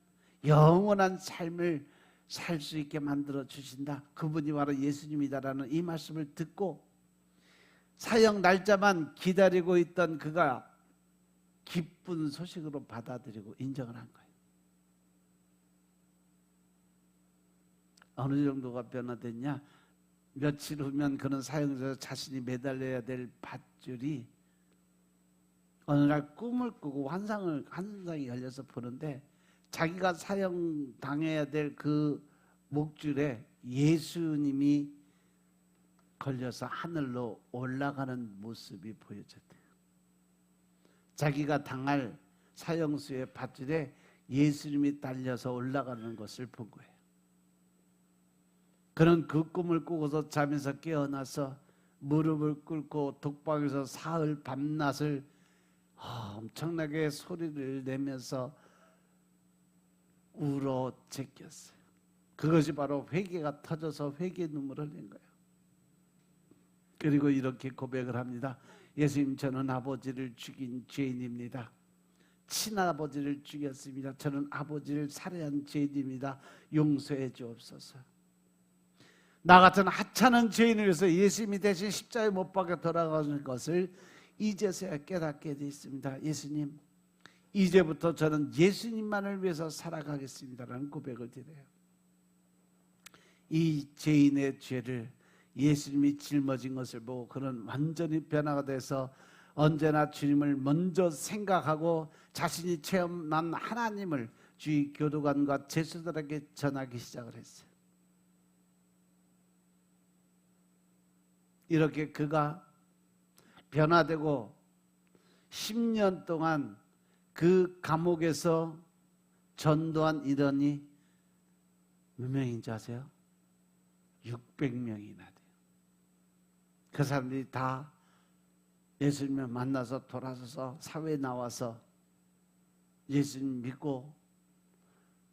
영원한 삶을 살 수 있게 만들어 주신다. 그분이 바로 예수님이다라는 이 말씀을 듣고 사형 날짜만 기다리고 있던 그가 기쁜 소식으로 받아들이고 인정을 한 거예요. 어느 정도가 변화됐냐? 며칠 후면 그는 사형에서 자신이 매달려야 될 밧줄이 어느 날 꿈을 꾸고 환상이 열려서 보는데 자기가 사형 당해야 될 그 목줄에 예수님이 걸려서 하늘로 올라가는 모습이 보여졌대요. 자기가 당할 사형수의 밧줄에 예수님이 달려서 올라가는 것을 본 거예요. 그는 그 꿈을 꾸고서 잠에서 깨어나서 무릎을 꿇고 독방에서 사흘 밤낮을 엄청나게 소리를 내면서 울어 제꼈어요. 그것이 바로 회개가 터져서 회개 눈물을 흘린 거예요. 그리고 이렇게 고백을 합니다. 예수님, 저는 아버지를 죽인 죄인입니다. 친아버지를 죽였습니다. 저는 아버지를 살해한 죄인입니다. 용서해 주옵소서. 나 같은 하찮은 죄인을 위해서 예수님이 대신 십자가에 못 박혀 돌아가는 것을 이제서야 깨닫게 되어 있습니다. 예수님, 이제부터 저는 예수님만을 위해서 살아가겠습니다라는 고백을 드려요. 이 죄인의 죄를 예수님이 짊어진 것을 보고 그는 완전히 변화가 돼서 언제나 주님을 먼저 생각하고 자신이 체험한 하나님을 주의 교도관과 제수들에게 전하기 시작을 했어요. 이렇게 그가 변화되고 10년 동안 그 감옥에서 전도한 인원이 몇 명인지 아세요? 600명이나 돼요. 그 사람들이 다 예수님을 만나서 돌아서서 사회에 나와서 예수님 믿고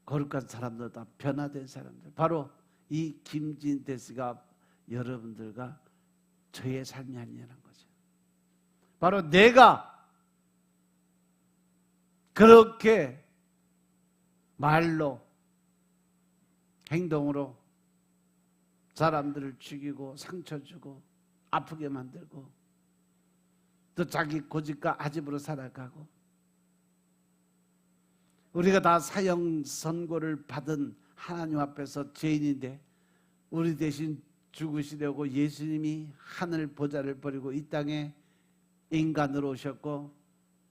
거룩한 사람들, 다 변화된 사람들, 바로 이 김진태 씨가 여러분들과 저의 삶이 아니라는 거죠. 바로 내가 그렇게 말로 행동으로 사람들을 죽이고 상처 주고 아프게 만들고 또 자기 고집과 아집으로 살아가고, 우리가 다 사형 선고를 받은 하나님 앞에서 죄인인데 우리 대신 죽으시려고 예수님이 하늘 보좌를 버리고 이 땅에 인간으로 오셨고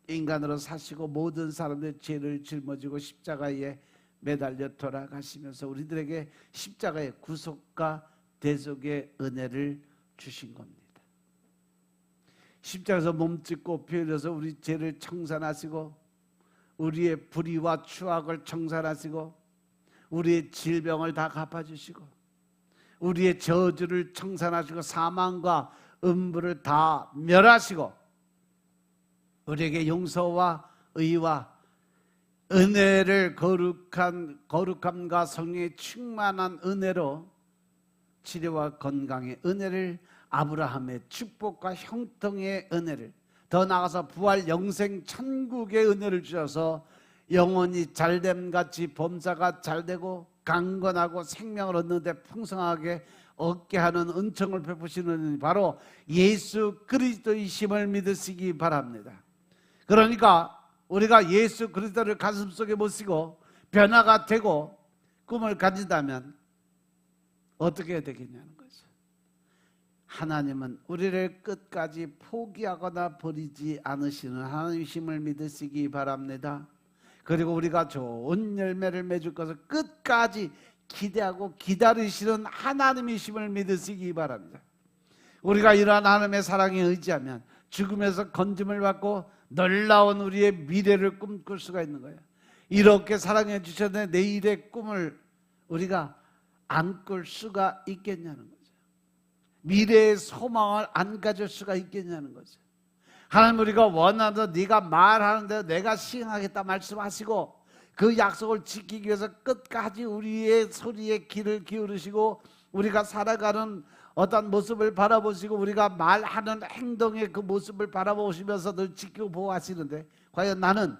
인간으로 사시고 모든 사람들의 죄를 짊어지고 십자가에 매달려 돌아가시면서 우리들에게 십자가의 구속과 대속의 은혜를 주신 겁니다. 십자가에서 몸짓고 피 흘려서 우리 죄를 청산하시고 우리의 불의와 추악을 청산하시고 우리의 질병을 다 갚아주시고 우리의 저주를 청산하시고 사망과 음부를 다 멸하시고 우리에게 용서와 의와 은혜를 거룩함과 성령의 충만한 은혜로 치료와 건강의 은혜를, 아브라함의 축복과 형통의 은혜를, 더 나아가서 부활 영생 천국의 은혜를 주셔서 영혼이 잘됨같이 범사가 잘되고 강건하고 생명을 얻는데 풍성하게 얻게 하는 은총을 베푸시는 바로 예수 그리스도이심을 믿으시기 바랍니다. 그러니까 우리가 예수 그리스도를 가슴속에 모시고 변화가 되고 꿈을 가진다면 어떻게 해야 되겠냐는 거죠. 하나님은 우리를 끝까지 포기하거나 버리지 않으시는 하나님이심을 믿으시기 바랍니다. 그리고 우리가 좋은 열매를 맺을 것을 끝까지 기대하고 기다리시는 하나님이심을 믿으시기 바랍니다. 우리가 이러한 하나님의 사랑에 의지하면 죽음에서 건짐을 받고 놀라운 우리의 미래를 꿈꿀 수가 있는 거예요. 이렇게 사랑해 주셨는데 내일의 꿈을 우리가 안 꿀 수가 있겠냐는 거죠. 미래의 소망을 안 가질 수가 있겠냐는 거죠. 하나님, 우리가 원하는 네가 말하는데 내가 시행하겠다 말씀하시고 그 약속을 지키기 위해서 끝까지 우리의 소리에 귀를 기울이시고 우리가 살아가는 어떤 모습을 바라보시고 우리가 말하는 행동의 그 모습을 바라보시면서 늘 지키고 보호하시는데 과연 나는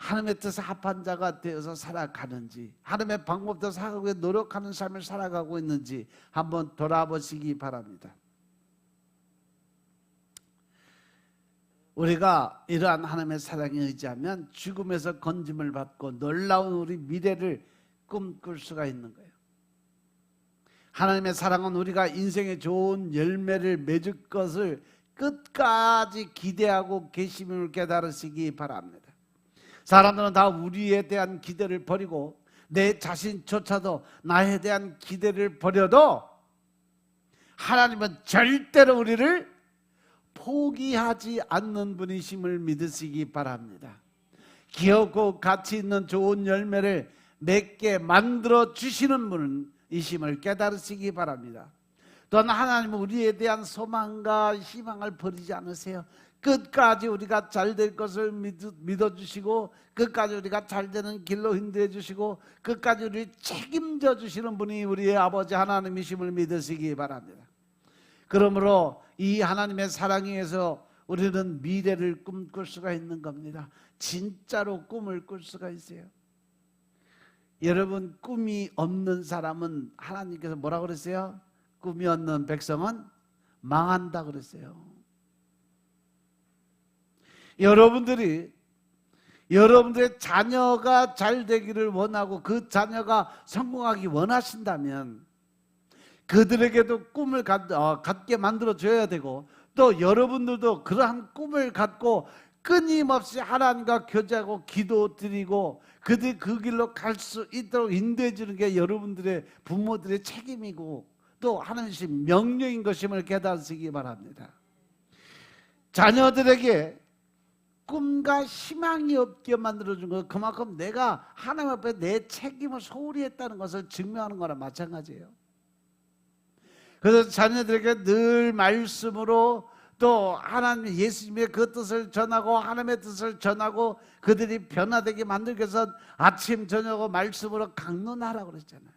하나님의 뜻에 합한 자가 되어서 살아가는지, 하나님의 방법대로 살아가기 위해 노력하는 삶을 살아가고 있는지 한번 돌아보시기 바랍니다. 우리가 이러한 하나님의 사랑에 의지하면 죽음에서 건짐을 받고 놀라운 우리 미래를 꿈꿀 수가 있는 거예요. 하나님의 사랑은 우리가 인생의 좋은 열매를 맺을 것을 끝까지 기대하고 계심을 깨달으시기 바랍니다. 사람들은 다 우리에 대한 기대를 버리고 내 자신조차도 나에 대한 기대를 버려도 하나님은 절대로 우리를 포기하지 않는 분이심을 믿으시기 바랍니다. 귀엽고 가치 있는 좋은 열매를 맺게 만들어 주시는 분이심을 깨달으시기 바랍니다. 또한 하나님은 우리에 대한 소망과 희망을 버리지 않으세요. 끝까지 우리가 잘 될 것을 믿어주시고 끝까지 우리가 잘 되는 길로 인도해 주시고 끝까지 우리를 책임져 주시는 분이 우리의 아버지 하나님이심을 믿으시기 바랍니다. 그러므로 이 하나님의 사랑에 의해서 우리는 미래를 꿈꿀 수가 있는 겁니다. 진짜로 꿈을 꿀 수가 있어요. 여러분, 꿈이 없는 사람은 하나님께서 뭐라고 그랬어요? 꿈이 없는 백성은 망한다 그랬어요. 여러분들이 여러분들의 자녀가 잘 되기를 원하고 그 자녀가 성공하기 원하신다면 그들에게도 꿈을 갖게 만들어줘야 되고, 또 여러분들도 그러한 꿈을 갖고 끊임없이 하나님과 교제하고 기도드리고 그들 그 길로 갈 수 있도록 인도해 주는 게 여러분들의 부모들의 책임이고 또 하나님의 명령인 것임을 깨달으시기 바랍니다. 자녀들에게 꿈과 희망이 없게 만들어준 것, 그만큼 내가 하나님 앞에 내 책임을 소홀히 했다는 것을 증명하는 거나 마찬가지예요. 그래서 자녀들에게 늘 말씀으로 또 하나님 예수님의 그 뜻을 전하고 하나님의 뜻을 전하고 그들이 변화되게 만들기 위해서 아침 저녁 말씀으로 강론하라고 그랬잖아요.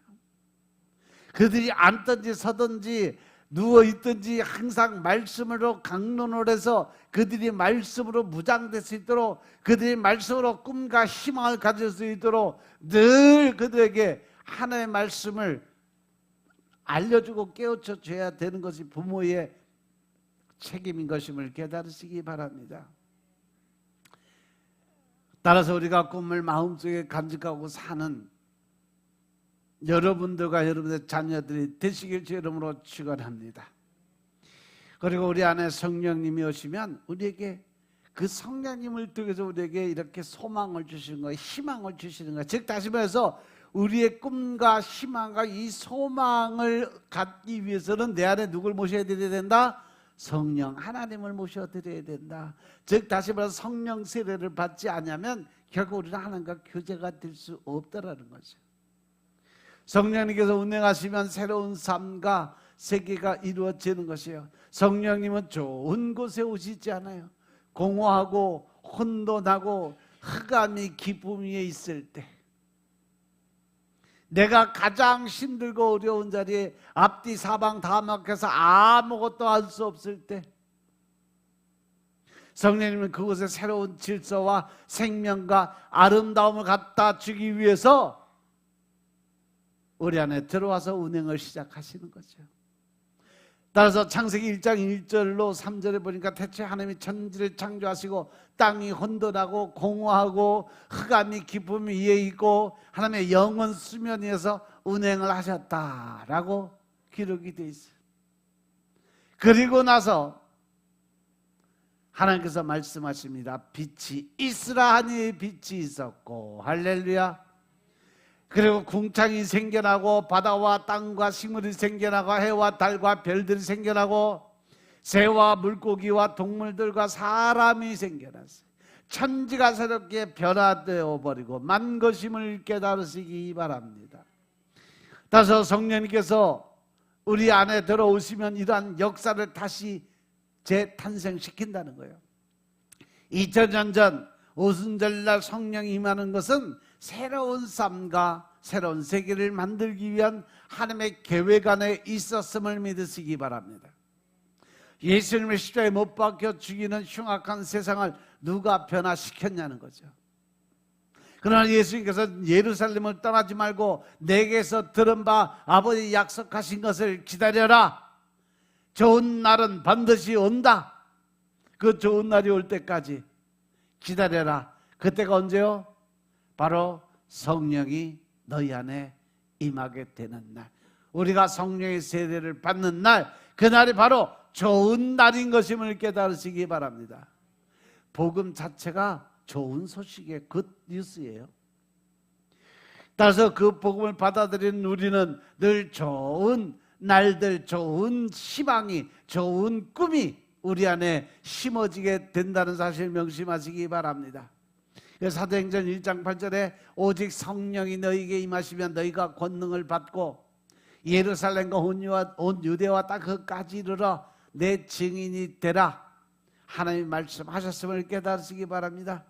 그들이 앉든지 서든지 누워있든지 항상 말씀으로 강론을 해서 그들이 말씀으로 무장될 수 있도록, 그들이 말씀으로 꿈과 희망을 가질 수 있도록 늘 그들에게 하나님의 말씀을 알려주고 깨우쳐 줘야 되는 것이 부모의 책임인 것임을 깨달으시기 바랍니다. 따라서 우리가 꿈을 마음속에 간직하고 사는 여러분들과 여러분의 자녀들이 되시길 주 이름으로 축원합니다. 그리고 우리 안에 성령님이 오시면 우리에게 그 성령님을 통해서 우리에게 이렇게 소망을 주시는 거예요. 희망을 주시는 거예요. 즉 다시 말해서 우리의 꿈과 희망과 이 소망을 갖기 위해서는 내 안에 누굴 모셔드려야 된다? 성령 하나님을 모셔드려야 된다. 즉 다시 말해서 성령 세례를 받지 않으면 결국 우리는 하나님과 교제가 될 수 없다라는 거죠. 성령님께서 운행하시면 새로운 삶과 세계가 이루어지는 것이에요. 성령님은 좋은 곳에 오시지 않아요. 공허하고 혼돈하고 흑암이 기쁨 위에 있을 때, 내가 가장 힘들고 어려운 자리에 앞뒤 사방 다 막혀서 아무것도 할 수 없을 때 성령님은 그곳에 새로운 질서와 생명과 아름다움을 갖다 주기 위해서 우리 안에 들어와서 운행을 시작하시는 거죠. 따라서 창세기 1장 1절로 3절에 보니까 태초에 하나님이 천지를 창조하시고 땅이 혼돈하고 공허하고 흑암이 깊음 위에 있고 하나님의 영원 수면 위에서 운행을 하셨다라고 기록이 되어 있어요. 그리고 나서 하나님께서 말씀하십니다. 빛이 있으라 하니 빛이 있었고, 할렐루야. 그리고 궁창이 생겨나고 바다와 땅과 식물이 생겨나고 해와 달과 별들이 생겨나고 새와 물고기와 동물들과 사람이 생겨났어요. 천지가 새롭게 변화되어 버리고 만 것임을 깨달으시기 바랍니다. 따라서 성령님께서 우리 안에 들어오시면 이러한 역사를 다시 재탄생시킨다는 거예요. 2000년 전 오순절날 성령이 임하는 것은 새로운 삶과 새로운 세계를 만들기 위한 하나님의 계획 안에 있었음을 믿으시기 바랍니다. 예수님의 십자가에 못 박혀 죽이는 흉악한 세상을 누가 변화시켰냐는 거죠. 그러나 예수님께서 예루살렘을 떠나지 말고 내게서 들은 바 아버지 약속하신 것을 기다려라. 좋은 날은 반드시 온다. 그 좋은 날이 올 때까지 기다려라. 그때가 언제요? 바로 성령이 너희 안에 임하게 되는 날, 우리가 성령의 세례를 받는 날, 그날이 바로 좋은 날인 것임을 깨달으시기 바랍니다. 복음 자체가 좋은 소식의 굿뉴스예요. 따라서 그 복음을 받아들이는 우리는 늘 좋은 날들, 좋은 희망이, 좋은 꿈이 우리 안에 심어지게 된다는 사실을 명심하시기 바랍니다. 사도행전 1장 8절에 오직 성령이 너희에게 임하시면 너희가 권능을 받고 예루살렘과 온 유대와 땅 끝까지 이르러 내 증인이 되라. 하나님 말씀하셨음을 깨달으시기 바랍니다.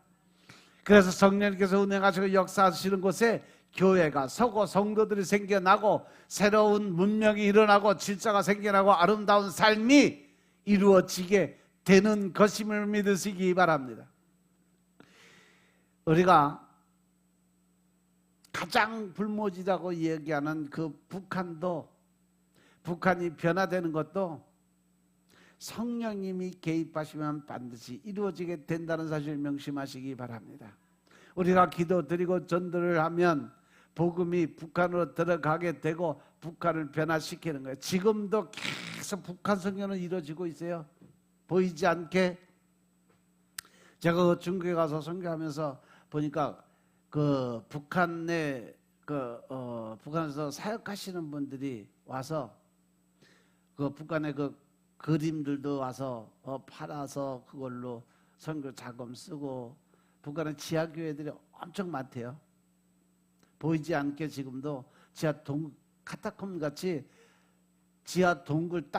그래서 성령님께서 운행하시고 역사하시는 곳에 교회가 서고 성도들이 생겨나고 새로운 문명이 일어나고 질서가 생겨나고 아름다운 삶이 이루어지게 되는 것임을 믿으시기 바랍니다. 우리가 가장 불모지라고 이야기하는 그 북한이 변화되는 것도 성령님이 개입하시면 반드시 이루어지게 된다는 사실을 명심하시기 바랍니다. 우리가 기도드리고 전도를 하면 복음이 북한으로 들어가게 되고 북한을 변화시키는 거예요. 지금도 계속 북한 선교는 이루어지고 있어요. 보이지 않게. 제가 그 중국에 가서 선교하면서 보니까 그 북한에서 사역하시는 분들이 와서 그 북한의 그 그림들도 와서 팔아서 그걸로 선교 자금 쓰고, 북한의 지하교회들이 엄청 많대요. 보이지 않게 지금도 카타콤 같이 지하 동굴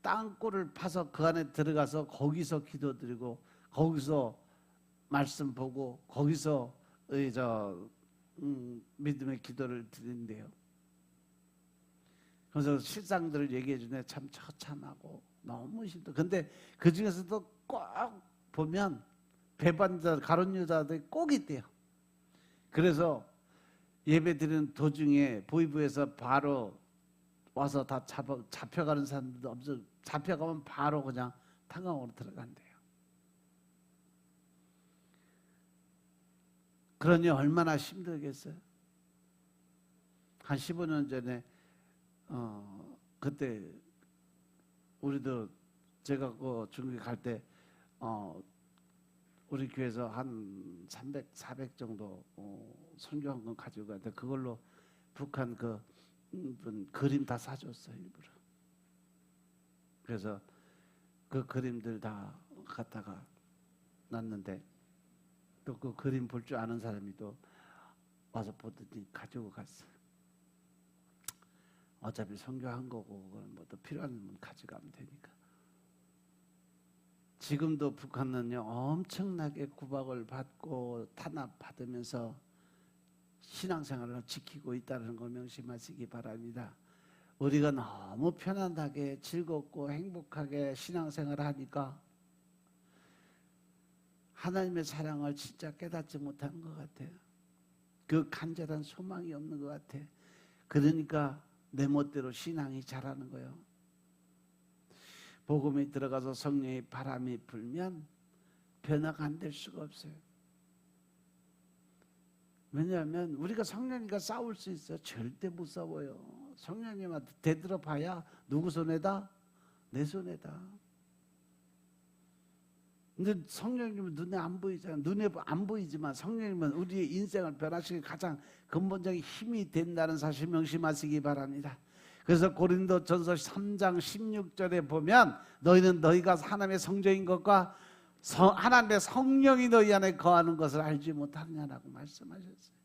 땅굴을 파서 그 안에 들어가서 거기서 기도드리고, 거기서 말씀 보고, 거기서 믿음의 기도를 드린대요. 그래서 실상들을 얘기해 주네. 참 처참하고 너무 힘들어. 근데 그 중에서도 꼭 보면 배반자, 가론 유다들이 꼭 있대요. 그래서 예배 드리는 도중에 보이부에서 바로 와서 다 잡혀가는 사람들도 없어. 잡혀가면 바로 그냥 탄광으로 들어간대요. 그러니 얼마나 힘들겠어요. 한 15년 전에 그때 우리도 제가 그 중국에 갈 때 우리 교회에서 한 300, 400 정도 선교한 건 가지고 갔는데, 그걸로 북한 그림 다 사줬어요, 일부러. 그래서 그 그림들 다 갖다가 놨는데, 또 그 그림 볼 줄 아는 사람이 또 와서 보더니 가지고 갔어요. 어차피 선교한 거고 그건 뭐 또 필요한 분 가져가면 되니까. 지금도 북한은요 엄청나게 구박을 받고 탄압받으면서 신앙생활을 지키고 있다는 걸 명심하시기 바랍니다. 우리가 너무 편안하게 즐겁고 행복하게 신앙생활을 하니까 하나님의 사랑을 진짜 깨닫지 못하는 것 같아요. 그 간절한 소망이 없는 것 같아. 그러니까 내 멋대로 신앙이 자라는 거예요. 복음이 들어가서 성령의 바람이 불면 변화가 안 될 수가 없어요. 왜냐하면 우리가 성령님과 싸울 수 있어요? 절대 못 싸워요. 성령님한테 대들어 봐야 누구 손에다? 내 손에다. 근데 성령님은 눈에 안 보이잖아요. 눈에 안 보이지만 성령님은 우리의 인생을 변화시키는 가장 근본적인 힘이 된다는 사실 명심하시기 바랍니다. 그래서 고린도전서 3장 16절에 보면 너희가 하나님의 성전인 것과 하나님의 성령이 너희 안에 거하는 것을 알지 못하느냐라고 말씀하셨어요.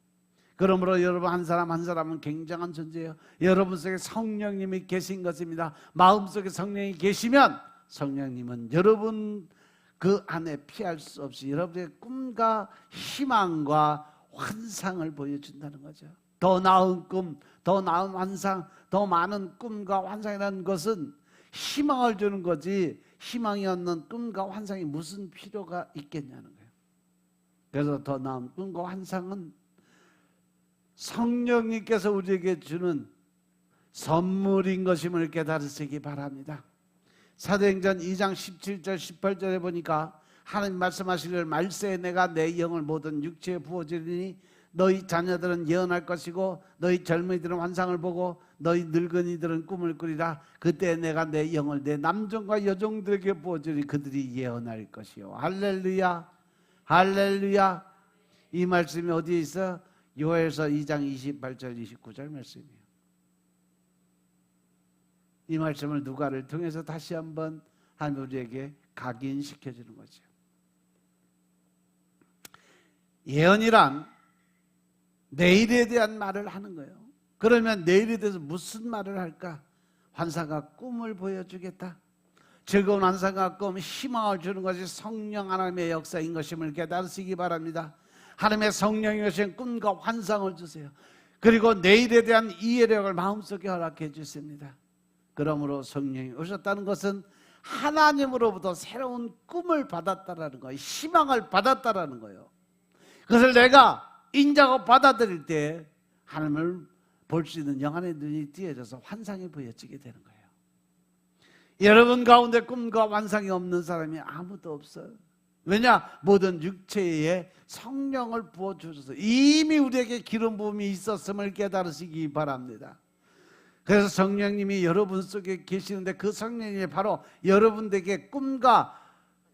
그러므로 여러분 한 사람 한 사람은 굉장한 존재예요. 여러분 속에 성령님이 계신 것입니다. 마음속에 성령이 계시면 성령님은 여러분 그 안에 피할 수 없이 여러분의 꿈과 희망과 환상을 보여준다는 거죠. 더 나은 꿈, 더 나은 환상, 더 많은 꿈과 환상이라는 것은 희망을 주는 거지, 희망이 없는 꿈과 환상이 무슨 필요가 있겠냐는 거예요. 그래서 더 나은 꿈과 환상은 성령님께서 우리에게 주는 선물인 것임을 깨달으시기 바랍니다. 사도행전 2장 17절 18절에 보니까 하나님 말씀하시기를 말세에 내가 내 영을 모든 육체에 부어주리니 너희 자녀들은 예언할 것이고 너희 젊은이들은 환상을 보고 너희 늙은이들은 꿈을 꾸리라. 그때 내가 내 영을 내 남종과 여종들에게 부어주리. 그들이 예언할 것이요. 할렐루야, 할렐루야. 이 말씀이 어디에 있어? 요엘서 2장 28절 29절 말씀이에요. 이 말씀을 누가를 통해서 다시 한번 하나님 우리에게 각인시켜 주는 거죠. 예언이란 내일에 대한 말을 하는 거예요. 그러면 내일에 대해서 무슨 말을 할까? 환상과 꿈을 보여주겠다. 즐거운 환상과 꿈, 희망을 주는 것이 성령 하나님의 역사인 것임을 깨달으시기 바랍니다. 하나님의 성령이 오신 꿈과 환상을 주세요. 그리고 내일에 대한 이해력을 마음속에 허락해 주십니다. 그러므로 성령이 오셨다는 것은 하나님으로부터 새로운 꿈을 받았다라는 거예요. 희망을 받았다라는 거예요. 그것을 내가 인정하고 받아들일 때 하나님을 볼 수 있는 영안의 눈이 띄어져서 환상이 보여지게 되는 거예요. 여러분 가운데 꿈과 환상이 없는 사람이 아무도 없어요. 왜냐? 모든 육체에 성령을 부어주셔서 이미 우리에게 기름 부음이 있었음을 깨달으시기 바랍니다. 그래서 성령님이 여러분 속에 계시는데 그 성령님이 바로 여러분에게 꿈과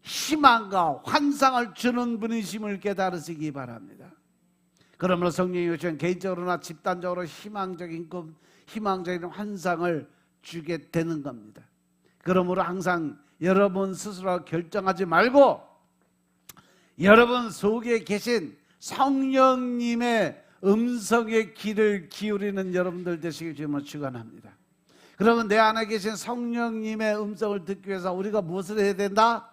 희망과 환상을 주는 분이심을 깨달으시기 바랍니다. 그러므로 성령이 오시면 개인적으로나 집단적으로 희망적인 꿈, 희망적인 환상을 주게 되는 겁니다. 그러므로 항상 여러분 스스로 결정하지 말고 여러분 속에 계신 성령님의 음성의 귀를 기울이는 여러분들 되시길 주님으로 축원합니다. 그러면 내 안에 계신 성령님의 음성을 듣기 위해서 우리가 무엇을 해야 된다?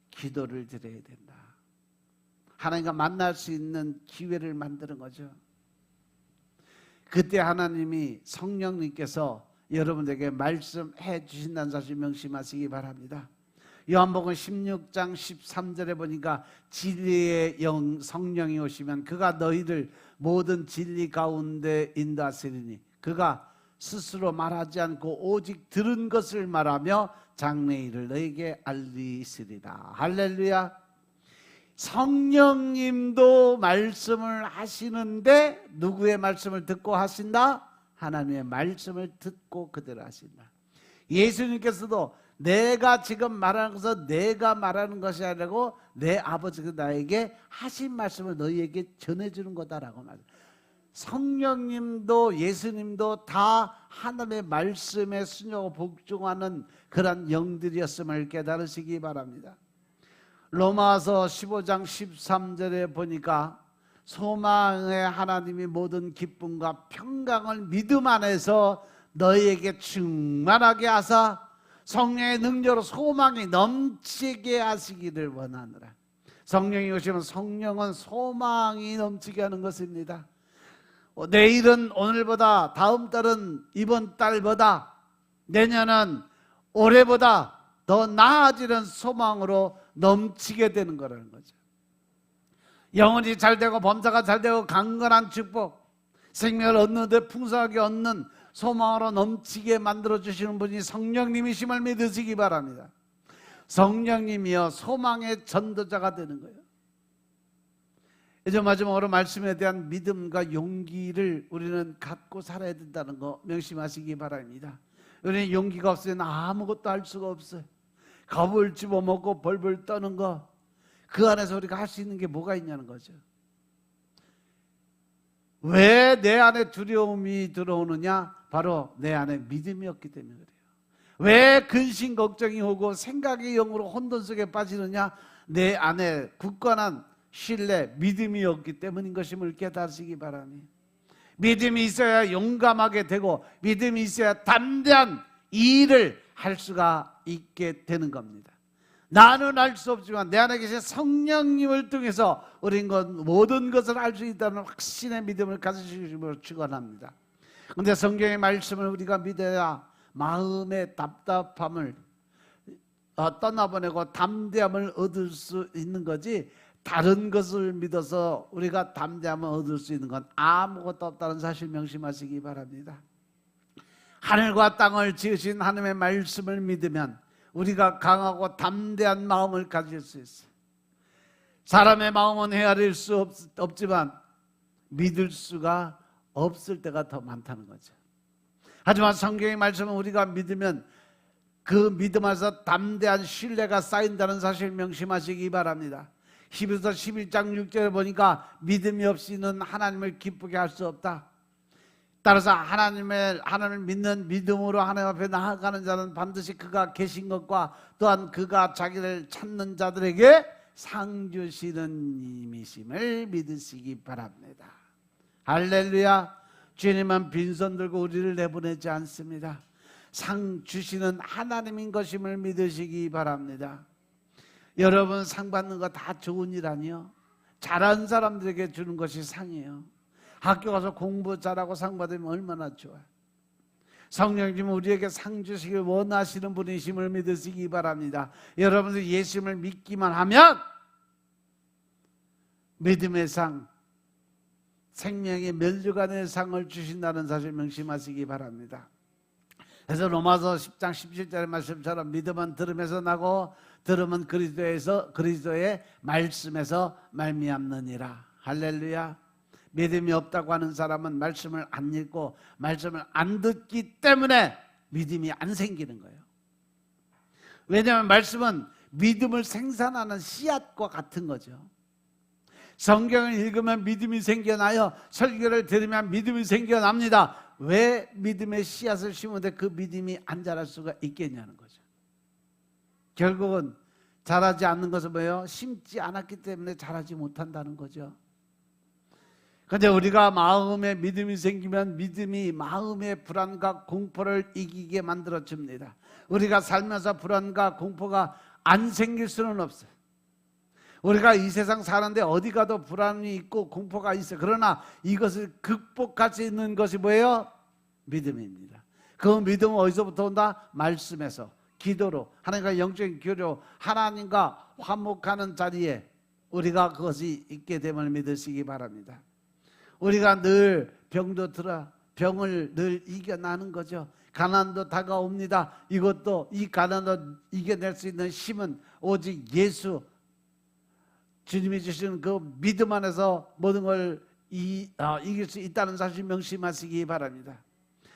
기도를 드려야 된다. 하나님과 만날 수 있는 기회를 만드는 거죠. 그때 하나님이 성령님께서 여러분에게 말씀해 주신다는 사실 명심하시기 바랍니다. 요한복음 16장 13절에 보니까 진리의 영 성령이 오시면 그가 너희를 모든 진리 가운데 인도하시리니 그가 스스로 말하지 않고 오직 들은 것을 말하며 장래일을 너희에게 알리시리라. 할렐루야. 성령님도 말씀을 하시는데 누구의 말씀을 듣고 하신다? 하나님의 말씀을 듣고 그대로 하신다. 예수님께서도 내가 지금 말하는 것은 내가 말하는 것이 아니고 내 아버지가 나에게 하신 말씀을 너희에게 전해주는 거다라고 말해요. 성령님도 예수님도 다 하나님의 말씀에 순종하고 복종하는 그런 영들이었음을 깨달으시기 바랍니다. 로마서 15장 13절에 보니까 소망의 하나님이 모든 기쁨과 평강을 믿음 안에서 너희에게 충만하게 하사 성령의 능력으로 소망이 넘치게 하시기를 원하노라. 성령이 오시면 성령은 소망이 넘치게 하는 것입니다. 내일은 오늘보다, 다음 달은 이번 달보다, 내년은 올해보다 더 나아지는 소망으로 넘치게 되는 거라는 거죠. 영혼이 잘되고 범사가 잘되고 강건한 축복, 생명을 얻는데 풍성하게 얻는 소망으로 넘치게 만들어주시는 분이 성령님이심을 믿으시기 바랍니다. 성령님이여 소망의 전도자가 되는 거예요. 이제 마지막으로 말씀에 대한 믿음과 용기를 우리는 갖고 살아야 된다는 거 명심하시기 바랍니다. 우리는 용기가 없으면 아무것도 할 수가 없어요. 겁을 집어먹고 벌벌 떠는 거, 그 안에서 우리가 할 수 있는 게 뭐가 있냐는 거죠. 왜 내 안에 두려움이 들어오느냐? 바로 내 안에 믿음이 없기 때문에 그래요. 왜 근심 걱정이 오고 생각의 영으로 혼돈 속에 빠지느냐? 내 안에 굳건한 신뢰, 믿음이 없기 때문인 것임을 깨달으시기 바랍니다. 믿음이 있어야 용감하게 되고 믿음이 있어야 담대한 일을 할 수가 있게 되는 겁니다. 나는 알 수 없지만 내 안에 계신 성령님을 통해서 우리는 모든 것을 알 수 있다는 확신의 믿음을 가지시기를 축원합니다. 그런데 성경의 말씀을 우리가 믿어야 마음의 답답함을 떠나보내고 담대함을 얻을 수 있는 거지, 다른 것을 믿어서 우리가 담대함을 얻을 수 있는 건 아무것도 없다는 사실 명심하시기 바랍니다. 하늘과 땅을 지으신 하나님의 말씀을 믿으면 우리가 강하고 담대한 마음을 가질 수 있어요. 사람의 마음은 헤아릴 수 없지만 믿을 수가 없을 때가 더 많다는 거죠. 하지만 성경의 말씀은 우리가 믿으면 그 믿음 안에서 담대한 신뢰가 쌓인다는 사실 명심하시기 바랍니다. 히브리서 11장 6절에 보니까 믿음이 없이는 하나님을 기쁘게 할 수 없다. 따라서 하나님을 믿는 믿음으로 하나님 앞에 나아가는 자는 반드시 그가 계신 것과 또한 그가 자기를 찾는 자들에게 상 주시는 이미심을 믿으시기 바랍니다. 할렐루야. 주님은 빈손 들고 우리를 내보내지 않습니다. 상 주시는 하나님인 것임을 믿으시기 바랍니다. 여러분, 상 받는 거 다 좋은 일 아니요? 잘한 사람들에게 주는 것이 상이에요. 학교 가서 공부 잘하고 상 받으면 얼마나 좋아요. 성령님은 우리에게 상 주시길 원하시는 분이심을 믿으시기 바랍니다. 여러분들 예수님을 믿기만 하면 믿음의 상, 생명의 멸류관의 상을 주신다는 사실 명심하시기 바랍니다. 그래서 로마서 10장 17절의 말씀처럼 믿음은 들음에서 나고 들음은 그리스도의 말씀에서 말미암느니라. 할렐루야. 믿음이 없다고 하는 사람은 말씀을 안 읽고 말씀을 안 듣기 때문에 믿음이 안 생기는 거예요. 왜냐하면 말씀은 믿음을 생산하는 씨앗과 같은 거죠. 성경을 읽으면 믿음이 생겨나요. 설교를 들으면 믿음이 생겨납니다. 왜 믿음의 씨앗을 심으는데 그 믿음이 안 자랄 수가 있겠냐는 거죠. 결국은 자라지 않는 것은 뭐예요? 심지 않았기 때문에 자라지 못한다는 거죠. 그런데 우리가 마음에 믿음이 생기면 믿음이 마음의 불안과 공포를 이기게 만들어줍니다. 우리가 살면서 불안과 공포가 안 생길 수는 없어요. 우리가 이 세상 사는데 어디 가도 불안이 있고 공포가 있어요. 그러나 이것을 극복할 수 있는 것이 뭐예요? 믿음입니다. 그 믿음은 어디서부터 온다? 말씀에서, 기도로, 하나님과 영적인 교류, 하나님과 화목하는 자리에 우리가 그것이 있게 됨을 믿으시기 바랍니다. 우리가 늘 병도 들어 병을 늘 이겨나는 거죠. 가난도 다가옵니다. 이것도 이 가난도 이겨낼 수 있는 힘은 오직 예수 주님이 주시는 그 믿음 안에서 모든 걸 이길 수 있다는 사실 명심하시기 바랍니다.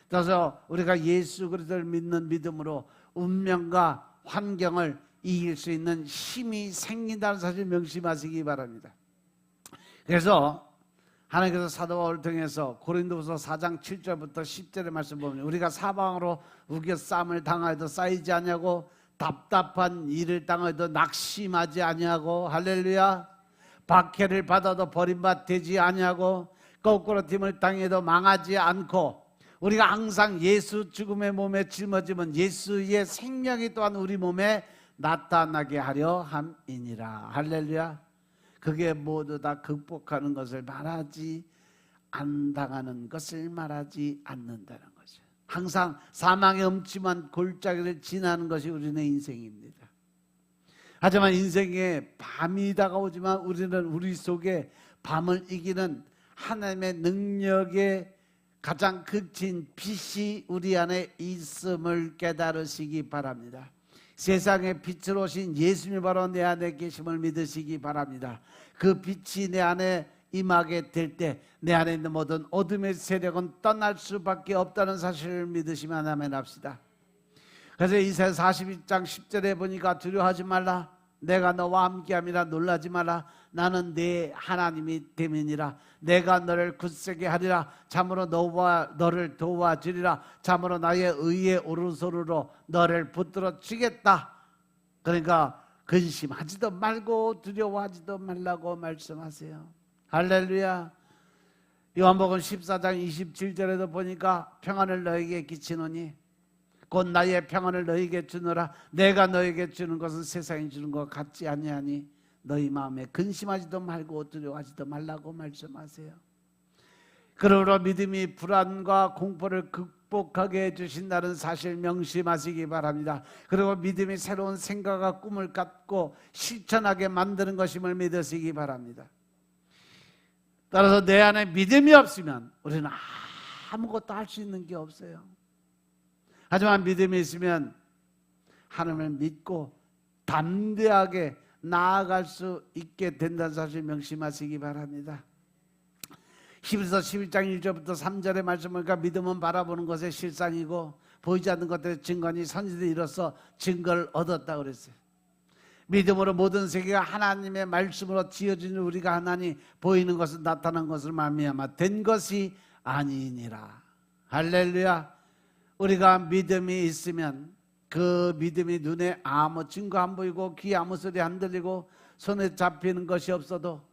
그래서 우리가 예수 그리스도를 믿는 믿음으로 운명과 환경을 이길 수 있는 힘이 생긴다는 사실 명심하시기 바랍니다. 그래서 하나님께서 사도 바울을 통해서 고린도후서 4장 7절부터 10절의 말씀 보면 우리가 사방으로 우겨 싸움을 당하여도 쌓이지 아니하고 답답한 일을 당하여도 낙심하지 아니하고 할렐루야. 박해를 받아도 버림받 되지 아니하고 거꾸로 팀을 당해도 망하지 않고 우리가 항상 예수 죽음의 몸에 짊어지면 예수의 생명이 또한 우리 몸에 나타나게 하려 함이니라. 할렐루야. 그게 모두 다 극복하는 것을 말하지 안 당하는 것을 말하지 않는다는 거죠. 항상 사망의 음침한 골짜기를 지나는 것이 우리는 인생입니다. 하지만 인생에 밤이 다가오지만 우리는 우리 속에 밤을 이기는 하나님의 능력의 가장 극진 빛이 우리 안에 있음을 깨달으시기 바랍니다. 세상의 빛으로 오신 예수님이 바로 내 안에 계심을 믿으시기 바랍니다. 그 빛이 내 안에 임하게 될 때 내 안에 있는 모든 어둠의 세력은 떠날 수밖에 없다는 사실을 믿으시면 아멘 합시다. 그래서 이사야 42장 10절에 보니까 두려워하지 말라. 내가 너와 함께함이라 놀라지 마라. 나는 네 하나님이 됨이니라. 내가 너를 굳세게 하리라. 참으로 너를 도와주리라. 참으로 나의 의의 오른손으로 너를 붙들어 주겠다. 그러니까 근심하지도 말고 두려워하지도 말라고 말씀하세요. 할렐루야. 요한복음 14장 27절에도 보니까 평안을 너에게 끼치노니 곧 나의 평안을 너에게 주노라. 내가 너에게 주는 것은 세상이 주는 것 같지 아니하니 너희 마음에 근심하지도 말고 두려워하지도 말라고 말씀하세요. 그러므로 믿음이 불안과 공포를 극복하게 해주신다는 사실 명심하시기 바랍니다. 그리고 믿음이 새로운 생각과 꿈을 갖고 실천하게 만드는 것임을 믿으시기 바랍니다. 따라서 내 안에 믿음이 없으면 우리는 아무것도 할 수 있는 게 없어요. 하지만 믿음이 있으면 하나님을 믿고 담대하게 나아갈 수 있게 된다는 사실 명심하시기 바랍니다. 히브리서 11장 1절부터 3절의 말씀을 보니까 믿음은 바라보는 것의 실상이고 보이지 않는 것들의 증거니 선지자들이 이로써 증거를 얻었다고 그랬어요. 믿음으로 모든 세계가 하나님의 말씀으로 지어진 우리가 하나니 보이는 것은 나타난 것을 말미암아 된 것이 아니니라. 할렐루야. 우리가 믿음이 있으면 그 믿음이 눈에 아무 증거 안 보이고 귀에 아무 소리 안 들리고 손에 잡히는 것이 없어도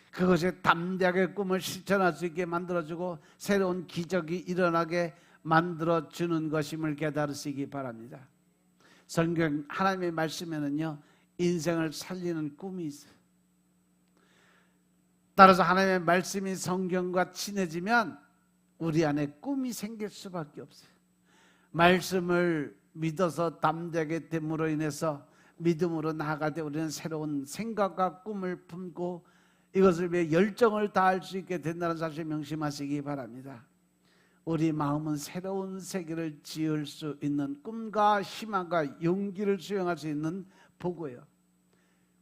그것이 담대하게 꿈을 실천할 수 있게 만들어주고 새로운 기적이 일어나게 만들어주는 것임을 깨달으시기 바랍니다. 성경 하나님의 말씀에는요 인생을 살리는 꿈이 있어요. 따라서 하나님의 말씀이 성경과 친해지면 우리 안에 꿈이 생길 수밖에 없어요. 말씀을 믿어서 담대하게 됨으로 인해서 믿음으로 나아갈 때 우리는 새로운 생각과 꿈을 품고 이것을 위해 열정을 다할 수 있게 된다는 사실 명심하시기 바랍니다. 우리 마음은 새로운 세계를 지을 수 있는 꿈과 희망과 용기를 수용할 수 있는 보고요.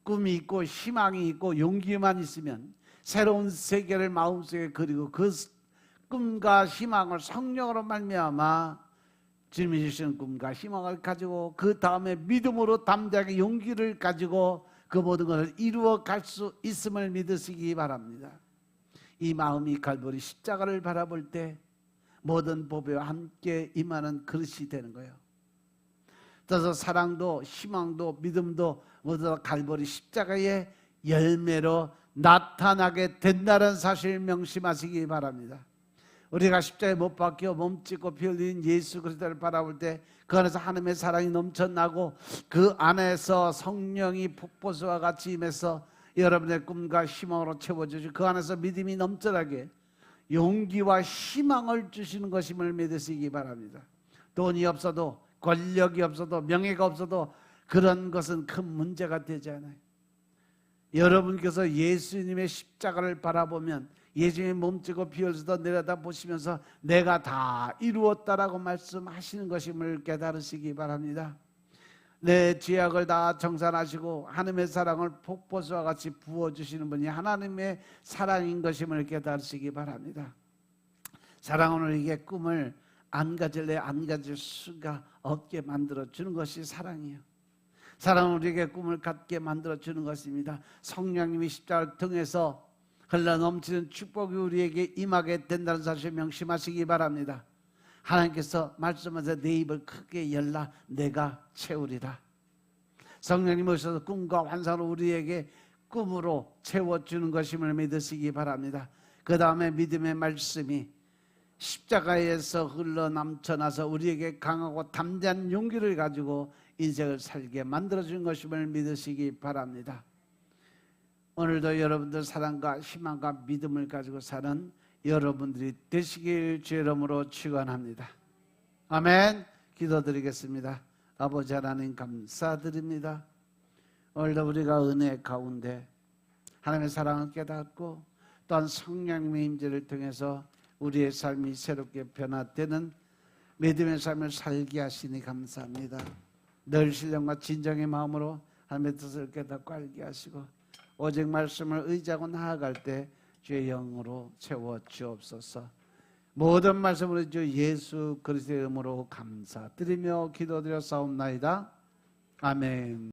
꿈이 있고 희망이 있고 용기만 있으면 새로운 세계를 마음속에 그리고 그 꿈과 희망을 성령으로 말미암아 주님이 주시는 꿈과 희망을 가지고 그 다음에 믿음으로 담대하게 용기를 가지고 그 모든 것을 이루어 갈 수 있음을 믿으시기 바랍니다. 이 마음이 갈보리 십자가를 바라볼 때 모든 보배와 함께 임하는 그릇이 되는 거예요. 그래서 사랑도 희망도 믿음도 모두 다 갈보리 십자가의 열매로 나타나게 된다는 사실 명심하시기 바랍니다. 우리가 십자가에 못 박혀 몸짓고 피 흘린 예수 그리스도를 바라볼 때 그 안에서 하나님의 사랑이 넘쳐나고 그 안에서 성령이 폭포수와 같이 임해서 여러분의 꿈과 희망으로 채워주시고 그 안에서 믿음이 넘쳐나게 용기와 희망을 주시는 것임을 믿으시기 바랍니다. 돈이 없어도 권력이 없어도 명예가 없어도 그런 것은 큰 문제가 되지 않아요. 여러분께서 예수님의 십자가를 바라보면 예수님의 몸지고 피 흘려서 내려다 보시면서 내가 다 이루었다라고 말씀하시는 것임을 깨달으시기 바랍니다. 내 죄악을 다 정산하시고 하나님의 사랑을 폭포수와 같이 부어주시는 분이 하나님의 사랑인 것임을 깨달으시기 바랍니다. 사랑은 우리에게 꿈을 안 가질래 안 가질 수가 없게 만들어주는 것이 사랑이에요. 사랑은 우리에게 꿈을 갖게 만들어주는 것입니다. 성령님이 십자가를 통해서 흘러넘치는 축복이 우리에게 임하게 된다는 사실 명심하시기 바랍니다. 하나님께서 말씀하셔서 내 입을 크게 열라 내가 채우리라. 성령님 오셔서 꿈과 환상을 우리에게 꿈으로 채워주는 것임을 믿으시기 바랍니다. 그 다음에 믿음의 말씀이 십자가에서 흘러넘쳐나서 우리에게 강하고 담대한 용기를 가지고 인생을 살게 만들어주는 것임을 믿으시기 바랍니다. 오늘도 여러분들 사랑과 희망과 믿음을 가지고 사는 여러분들이 되시길 주의 이름으로 축원합니다. 아멘. 기도드리겠습니다. 아버지 하나님 감사드립니다. 오늘도 우리가 은혜 가운데 하나님의 사랑을 깨닫고 또한 성령님의 임재를 통해서 우리의 삶이 새롭게 변화되는 믿음의 삶을 살게 하시니 감사합니다. 늘 신령과 진정의 마음으로 하나님의 뜻을 깨닫고 알게 하시고 오직 말씀을 의지하고 나아갈 때 주의 영으로 채워 주옵소서. 모든 말씀으로 주 예수 그리스도의 이름으로 감사드리며 기도드려 싸움나이다. 아멘.